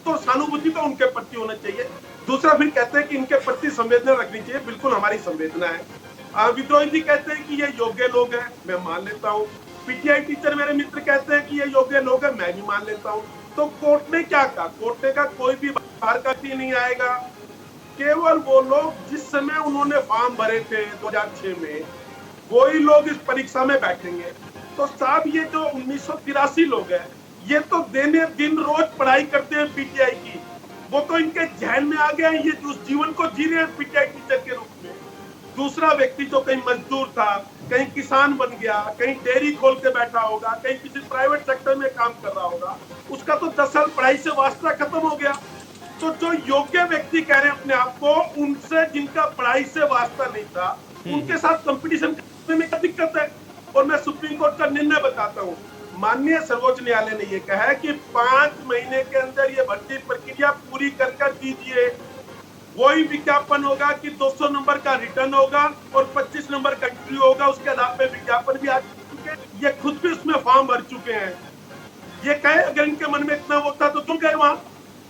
तो सहानुभूति तो उनके प्रति होना चाहिए। दूसरा, फिर कहते हैं कि इनके प्रति संवेदना रखनी चाहिए। बिल्कुल हमारी संवेदना है। विद्रोही जी कहते हैं कि ये योग्य लोग हैं, मैं मान लेता हूँ। पीटीआई टीचर मेरे मित्र कहते हैं कि ये योग्य लोग हैं, मैं भी मान लेता हूँ। तो कोर्ट ने क्या कहा? कोर्ट ने कहा कोई भी बाहर का नहीं आएगा, केवल वो लोग जिस समय उन्होंने फॉर्म भरे थे 2006 में, वही लोग इस परीक्षा में बैठेंगे। तो साहब ये जो 1983 लोग हैं, ये तो दिन रोज पढ़ाई करते हैं पीटीआई की, वो तो इनके जहन में आ गया है, ये उस जीवन को जी रहे हैं पीटीआई टीचर के रूप में। दूसरा व्यक्ति जो कहीं मजदूर था, कहीं किसान बन गया, कहीं डेयरी खोल के बैठा होगा, कहीं किसी प्राइवेट सेक्टर में काम कर रहा होगा, उसका तो 10 साल पढ़ाई से वास्ता खत्म हो गया। तो जो योग्य व्यक्ति कह रहे हैं अपने आप को, उनसे जिनका पढ़ाई से वास्ता नहीं था, उनके साथ कंपटीशन करने में क्या दिक्कत है? और मैं सुप्रीम कोर्ट का निर्णय बताता हूँ। माननीय सर्वोच्च न्यायालय ने यह कहा है कि 5 महीने के अंदर ये भर्ती प्रक्रिया पूरी कर दीजिए। वही विज्ञापन होगा कि 200 नंबर का रिटर्न होगा और 25 नंबर का इंटरव्यू होगा, उसके आधार पर विज्ञापन भी आ चुके हैं, ये खुद भी उसमें फॉर्म भर चुके हैं। ये कहे अगर इनके मन में इतना होता तो तुम गए वहां,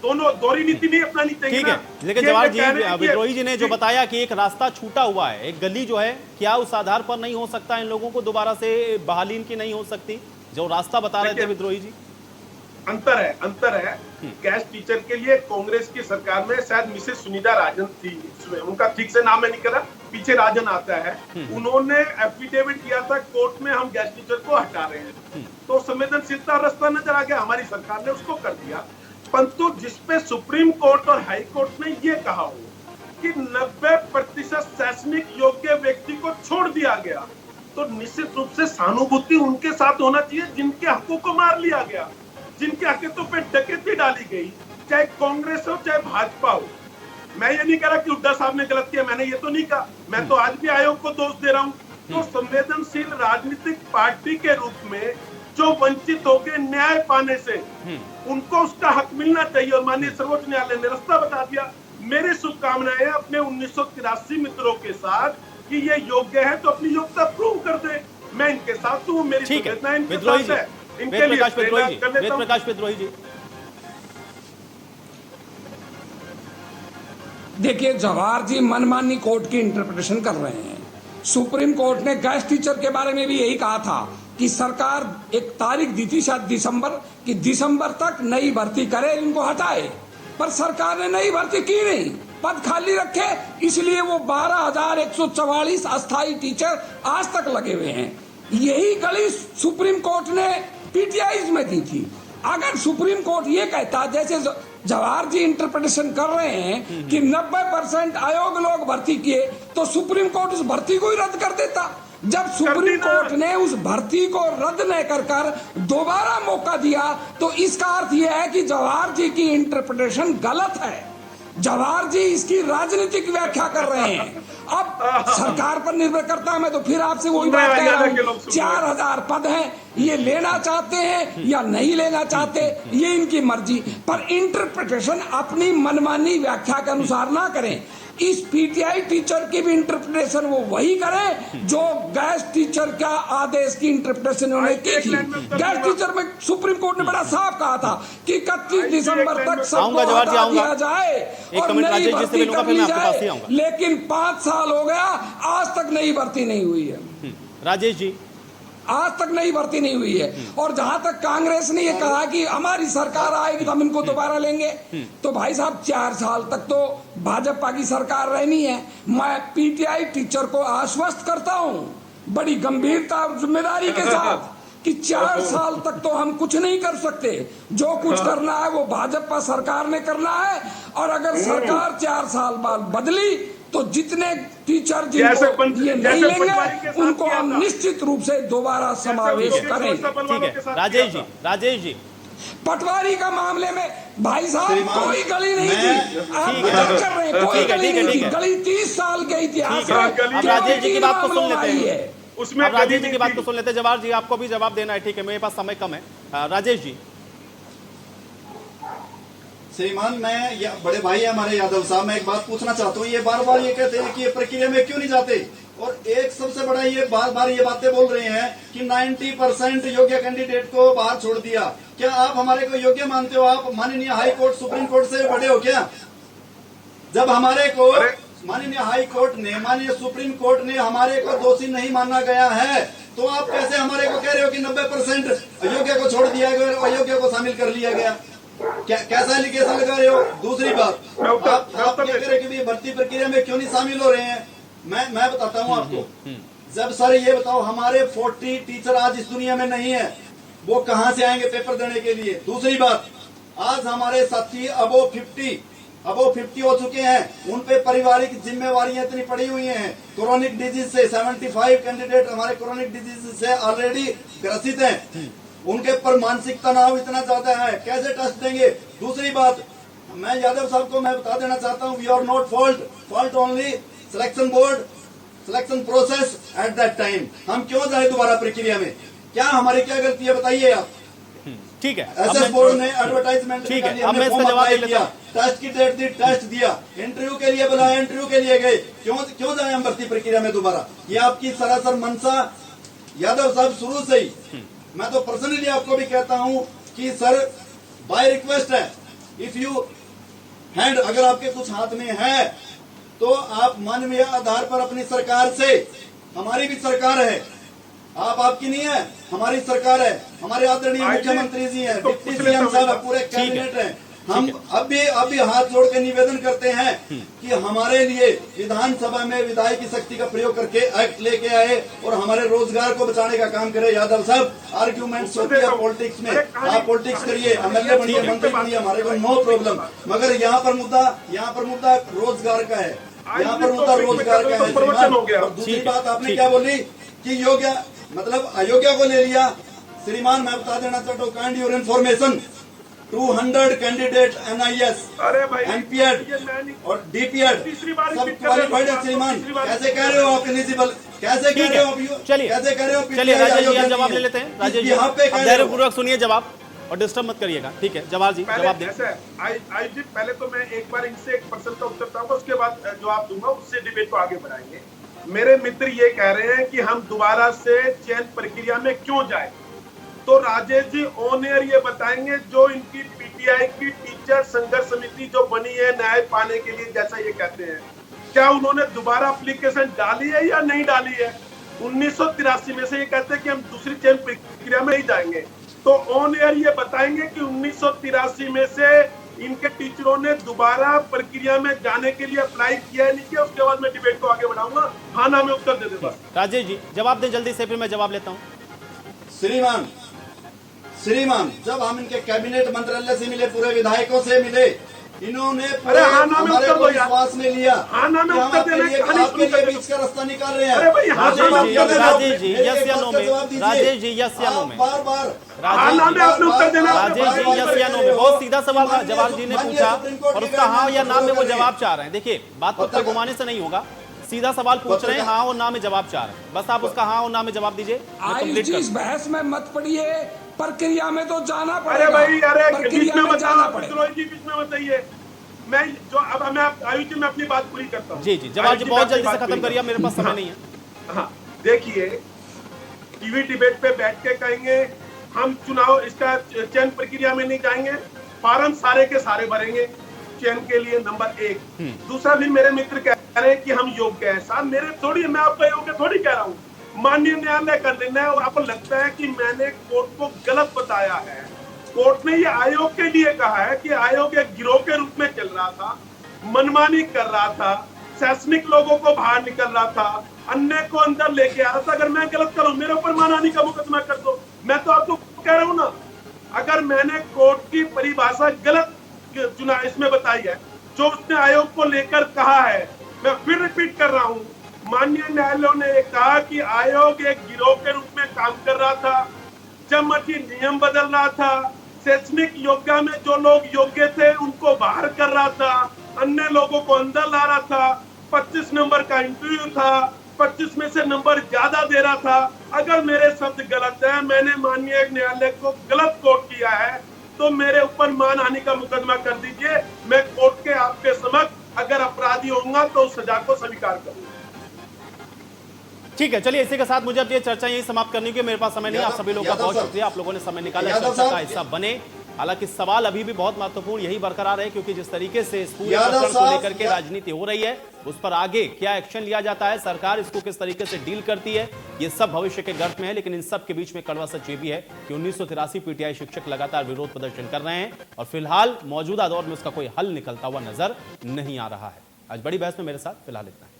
दोनों दोहरी नीति नहीं अपनानी चाहिए। ठीक है, लेकिन जवाहर जी, विद्रोही जी ने जो बताया कि एक रास्ता छूटा हुआ है, एक गली जो है, क्या उस आधार पर नहीं हो सकता इन लोगों को दोबारा से बहाली इनकी नहीं हो सकती, जो रास्ता बता रहे थे विद्रोही जी? अंतर है। गेस्ट टीचर के लिए कांग्रेस की सरकार में शायद मिसेस सुनीता राजन थी, उनका ठीक से नाम मैं नहीं कर रहा, पीछे राजन आता है, उन्होंने एफिडेविट किया था कोर्ट में हम गेस्ट टीचर को हटा रहे हैं, तो संवेदनशीलता रास्ता नजर आ गया, हमारी सरकार ने उसको कर दिया। परंतु जिसपे सुप्रीम कोर्ट और हाई कोर्ट ने ये कहा हो कि 90% शैक्षणिक योग्य व्यक्ति को छोड़ दिया गया, तो निश्चित रूप से सहानुभूति उनके साथ होना चाहिए जिनके हकों को मार लिया गया, जिनके हकों पे डकैती डाली गई, चाहे कांग्रेस हो चाहे भाजपा हो। मैं ये नहीं कह रहा कि हुड्डा साहब ने गलत किया, मैंने ये तो नहीं कहा, मैं तो आज भी आयोग को दोष दे रहा हूं। तो संवेदनशील राजनीतिक पार्टी के रूप में जो वंचित हो गए न्याय पाने से, उनको उसका हक मिलना चाहिए, और माननीय सर्वोच्च न्यायालय ने रास्ता बता दिया। मेरी शुभकामनाएं अपने 1983 मित्रों के साथ कि ये योग्य है तो अपनी योग्यता प्रूव कर दे, मैं इनके साथ हूँ, मेरी संवेदना इनके साथ है। इनके लिए प्रकाश विद्रोही जी, देखिए जवाहर जी मनमानी कोर्ट की इंटरप्रिटेशन कर रहे हैं। सुप्रीम कोर्ट ने गेस्ट टीचर के बारे में भी यही कहा था कि सरकार एक तारीख दी थी शायद दिसंबर, कि दिसंबर तक नई भर्ती करे, इनको हटाए, पर सरकार ने नई भर्ती की नहीं, पद खाली रखे, इसलिए वो 12,144 अस्थायी टीचर आज तक लगे हुए हैं। यही गली सुप्रीम कोर्ट ने पीटीआई में दी थी। अगर सुप्रीम कोर्ट ये कहता, जैसे जवाहर जी इंटरप्रिटेशन कर रहे हैं कि 90% आयोग लोग भर्ती किए, तो सुप्रीम कोर्ट उस भर्ती को ही रद्द कर देता। जब सुप्रीम कोर्ट ने उस भर्ती को रद्द न कर दोबारा मौका दिया, तो इसका अर्थ यह है कि जवाहर जी की इंटरप्रिटेशन गलत है। जवाहर जी इसकी राजनीतिक व्याख्या कर रहे हैं। अब सरकार पर निर्भर करता है। मैं तो फिर आपसे वही बात कह रहा हूँ, 4,000 पद हैं, ये लेना चाहते हैं या नहीं लेना चाहते, ये इनकी मर्जी, पर इंटरप्रिटेशन अपनी मनमानी व्याख्या के अनुसार ना करें। इस पीटीआई टीचर की भी इंटरप्रिटेशन वो वही करें जो गेस्ट टीचर का आदेश की इंटरप्रिटेशन उन्होंने की थी। गेस्ट टीचर में सुप्रीम कोर्ट ने बड़ा साफ कहा था कि 31 दिसंबर तक सबको हटा दिया जाए और नई भर्ती कर ली जाए, लेकिन 5 साल हो गया, आज तक नई भर्ती नहीं हुई है। राजेश जी, आज तक नई भर्ती नहीं हुई है। और जहां तक कांग्रेस ने ये कहा कि हमारी सरकार आएगी तो हम इनको दोबारा लेंगे, तो भाई साहब 4 साल तक तो भाजपा की सरकार रहनी है। मैं पीटीआई टीचर को आश्वस्त करता हूं बड़ी गंभीरता और जिम्मेदारी के साथ कि 4 साल तक तो हम कुछ नहीं कर सकते, जो कुछ करना है वो भाजपा सरकार ने करना है। और अगर सरकार 4 साल बाद बदली तो जितने टीचर जिनको ये नहीं लेंगे उनको हम निश्चित रूप से दोबारा समावेश करें। ठीक है राजेश जी, पटवारी का मामले में भाई साहब कोई गली नहीं थी, आप बात कर रहे हैं, कोई गली नहीं थी, गली 30 साल के इतिहास में। राजेश जी की बात को सुन लेते हैं, उसमें राजेश जी की बात को सुन लेते हैं। जवाहर जी, आपको भी जवाब देना है, ठीक है, मेरे पास समय कम है। राजेश जी। श्रीमान, मैं बड़े भाई है हमारे यादव साहब, मैं एक बात पूछना चाहता हूँ। ये बार बार ये कहते हैं कि ये प्रक्रिया में क्यों नहीं जाते, और एक सबसे बड़ा ये बार बार ये बातें बोल रहे हैं कि 90% योग्य कैंडिडेट को बाहर छोड़ दिया। क्या आप हमारे को योग्य मानते हो? आप माननीय हाई कोर्ट सुप्रीम कोर्ट से बड़े हो क्या? जब हमारे को माननीय हाई कोर्ट ने, माननीय सुप्रीम कोर्ट ने हमारे को दोषी नहीं माना गया है, तो आप कैसे हमारे को कह रहे हो कि 90% अयोग्य को छोड़ दिया गया और अयोग्य को शामिल कर लिया गया? कैसा एलिगेशन लगा रहे हो? दूसरी बात, आप कह रहे हो कि भर्ती प्रक्रिया में क्यों नहीं शामिल हो रहे हैं? मैं बताता हूँ आपको। जब सर ये बताओ, हमारे 40 टीचर आज इस दुनिया में नहीं है, वो कहाँ से आएंगे पेपर देने के लिए? दूसरी बात, आज हमारे साथी अबो 50 हो चुके हैं, उन पे पारिवारिक जिम्मेवारियां इतनी पड़ी हुई हैं। क्रोनिक डिजीज से 75 कैंडिडेट हमारे क्रोनिक डिजीज से ऑलरेडी ग्रसित हैं, उनके पर मानसिक तनाव इतना ज्यादा है, कैसे टेस्ट देंगे? दूसरी बात, मैं यादव साहब को मैं बता देना चाहता हूँ, we are not fault only selection board, selection process at that time. हम क्यों जाए दोबारा प्रक्रिया में? क्या हमारी क्या गलती है, बताइए आप। ठीक है, एसएस बोर्ड ने एडवर्टाइजमेंट ठीक है, अब मैं इसका जवाब दे लेता हूं। टेस्ट की डेट दी, टेस्ट दिया, इंटरव्यू के लिए बुलाया, इंटरव्यू के लिए गए, क्यों जाए हम भर्ती प्रक्रिया में दोबारा? ये आपकी सरासर मंशा यादव साहब शुरू से ही। मैं तो पर्सनली आपको भी कहता हूं कि सर बाय रिक्वेस्ट है, इफ यू हैंड, अगर आपके कुछ हाथ में है तो आप मानवीय आधार पर अपनी सरकार से, हमारी भी सरकार है, आप आपकी नहीं है, हमारी सरकार है, हमारे आदरणीय मुख्यमंत्री जी हैं, डिप्टी सीएम साहब है, पूरे कैबिनेट है। हम अभी हाथ जोड़ के निवेदन करते हैं कि हमारे लिए विधानसभा में विधायी शक्ति का प्रयोग करके एक्ट लेके आए और हमारे रोजगार को बचाने का काम करे। यादव साहब, आर्ग्यूमेंट्स होती है पॉलिटिक्स में, आप पॉलिटिक्स करिए, एमएलए बनिए, मंत्री बनिए, हमारे को नो प्रॉब्लम, मगर यहाँ पर मुद्दा रोजगार का है, यहाँ पर मुद्दा रोजगार का है। और दूसरी बात आपने क्या बोली कि योग्य मतलब अयोग्य को ले लिया। श्रीमान, मैं बता देना चाहता हूँ, kind your information, 200 candidate NIS, MPED और DPED सब क्वालिफाइड है। श्रीमान, कैसे कह रहे हो आप एलिजिबल, कैसे कह रहे हो? चलिए राजेश जी, हम जवाब ले लेते हैं। राजेश जी, धैर्यपूर्वक सुनिए जवाब और डिस्टर्ब मत करिएगा। ठीक है, जवाब जी, जवाब दें। जी, पहले तो मैं एक बार इनसे एक प्रश्न का उत्तर दूंगा, उसके बाद जवाब दूंगा, उससे डिबेट को आगे बढ़ाएंगे। मेरे मित्र ये कह रहे हैं कि हम दोबारा से चयन प्रक्रिया में क्यों जाए, तो राजेश जी ऑन एयर ये बताएंगे, जो इनकी पीटीआई की टीचर संघर्ष समिति जो बनी है न्याय पाने के लिए, जैसा ये कहते हैं, क्या उन्होंने दोबारा एप्लीकेशन डाली है या नहीं डाली है? 1983 में से ये कहते हैं कि हम दूसरी चयन प्रक्रिया में नहीं जाएंगे, तो ऑन एयर ये बताएंगे कि 1983 में से इनके टीचरों ने दोबारा प्रक्रिया में जाने के लिए अप्लाई किया है नहीं किया? उसके बाद मैं डिबेट को आगे बढ़ाऊंगा। हाँ ना में उत्तर दे दे बस। राजेश जी जवाब दें जल्दी से, फिर मैं जवाब लेता हूँ। श्रीमान, जब हम इनके कैबिनेट मंत्रालय से मिले, पूरे विधायकों से मिले, इन्होंने पूरे हमारे को विश्वास में लिया कि हम आपके लिए बीच का रास्ता निकाल रहे हैं। राजेश जी यस या नो में, राजेश जी यस या नो में, बार राजेश जी यस या नो में, बहुत सीधा सवाल जवाब जी ने पूछा और उसका हाँ या ना में वो जवाब चाह रहे हैं। देखिए, बात उत्तर घुमाने से नहीं होगा, सीधा सवाल पूछ रहे हैं, हाँ और ना में जवाब चाह रहे हैं, बस आप उसका हाँ और ना में जवाब दीजिए। इस बहस में मत पड़िए, प्रक्रिया में तो जाना अरे पड़ेगा। भाई, अरे प्रक्रिया में जाना पड़ेगा। जी बीच में बताइए, मैं जो अब मैं आयुष जी मैं अपनी बात पूरी करता हूँ। जी जवाब जी बहुत जल्दी से खत्म करिए, मेरे पास समय नहीं है। हाँ, देखिए, टीवी डिबेट पे बैठ के कहेंगे हम चुनाव इसका चयन प्रक्रिया में नहीं जाएंगे, फार्म सारे के सारे भरेंगे चयन के लिए, नंबर 1। दूसरा भी मेरे मित्र कह रहे हैं कि हम योग्य हैं। साहब, मेरे थोड़ी, मैं आपका योग्य थोड़ी कह रहा हूँ, माननीय न्यायालय कर लेना है। और आपको लगता है कि मैंने कोर्ट को गलत बताया है? कोर्ट ने ये आयोग के लिए कहा है कि आयोग एक गिरोह के रूप में चल रहा था, मनमानी कर रहा था, शैक्षणिक लोगों को बाहर निकल रहा था, अन्य को अंदर लेके आ रहा था। अगर मैं गलत करूं, मेरे ऊपर मानहानि का मुकदमा कर दो। मैं तो आपको कह रहा हूं ना, अगर मैंने कोर्ट की परिभाषा गलत चुनाव इसमें बताई है, जो उसने आयोग को लेकर कहा है, मैं फिर रिपीट कर रहा हूं, माननीय न्यायालय ने कहा कि आयोग एक गिरोह के रूप में काम कर रहा था, जब मर्जी नियम बदल रहा था, शैक्षणिक योग्यता में जो लोग योग्य थे उनको बाहर कर रहा था, अन्य लोगों को अंदर ला रहा था, 25 नंबर का इंटरव्यू था, 25 में से नंबर ज्यादा दे रहा था। अगर मेरे शब्द गलत है, मैंने माननीय न्यायालय को गलत कोट किया है, तो मेरे ऊपर मानहानि का मुकदमा कर दीजिए। मैं कोर्ट के आपके समक्ष अगर अपराधी होऊंगा तो उस सजा को स्वीकार करूंगा। ठीक है, चलिए इसी के साथ मुझे अब ये चर्चा यही समाप्त करनी है, मेरे पास समय नहीं। आप सभी लोगों का बहुत शुक्रिया, आप लोगों ने समय निकाला, चर्चा का हिस्सा बने। हालांकि सवाल अभी भी बहुत महत्वपूर्ण यही बरकरार है, क्योंकि जिस तरीके से इस पूरे प्रकरण को लेकर के राजनीति हो रही है, उस पर आगे क्या एक्शन लिया जाता है, सरकार इसको किस तरीके से डील करती है, ये सब भविष्य के गर्त में है। लेकिन इन सब के बीच में कड़वा सच ये भी है कि 1983 पीटीआई शिक्षक लगातार विरोध प्रदर्शन कर रहे हैं और फिलहाल मौजूदा दौर में उसका कोई हल निकलता हुआ नजर नहीं आ रहा है। आज बड़ी बहस में मेरे साथ फिलहाल इतना है।